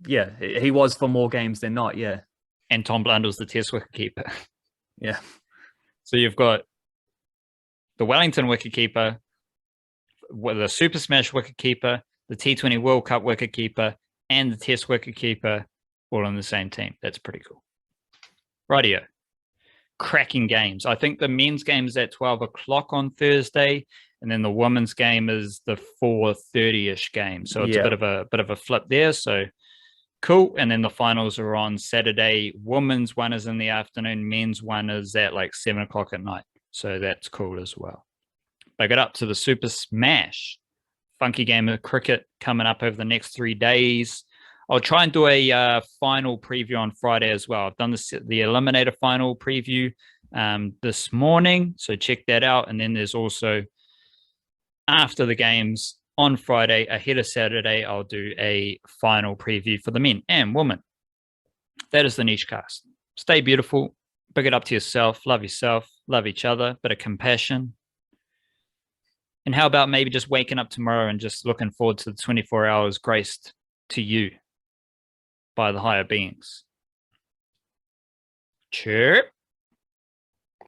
He was for more games than not. Yeah. And Tom Blundell's the Test wicketkeeper. Yeah. So you've got the Wellington wicketkeeper, the Super Smash wicketkeeper, the T20 World Cup wicketkeeper, and the Test wicketkeeper all on the same team. That's pretty cool. Rightio. Cracking games. I think the men's game is at 12 o'clock on Thursday, and then the women's game is the 4:30ish game. So it's a bit of a flip there. So cool. And then the finals are on Saturday. Women's one is in the afternoon. Men's one is at like 7 o'clock at night. So that's cool as well. Big it up to the Super Smash. Funky game of cricket coming up over the next 3 days. I'll try and do a final preview on Friday as well. I've done the Eliminator final preview this morning, so check that out. And then there's also, after the games on Friday, ahead of Saturday, I'll do a final preview for the men and women. That is the Niche Cast. Stay beautiful. Big it up to yourself. Love each other. Bit of compassion. And how about maybe just waking up tomorrow and just looking forward to the 24 hours graced to you by the higher beings. Chirp.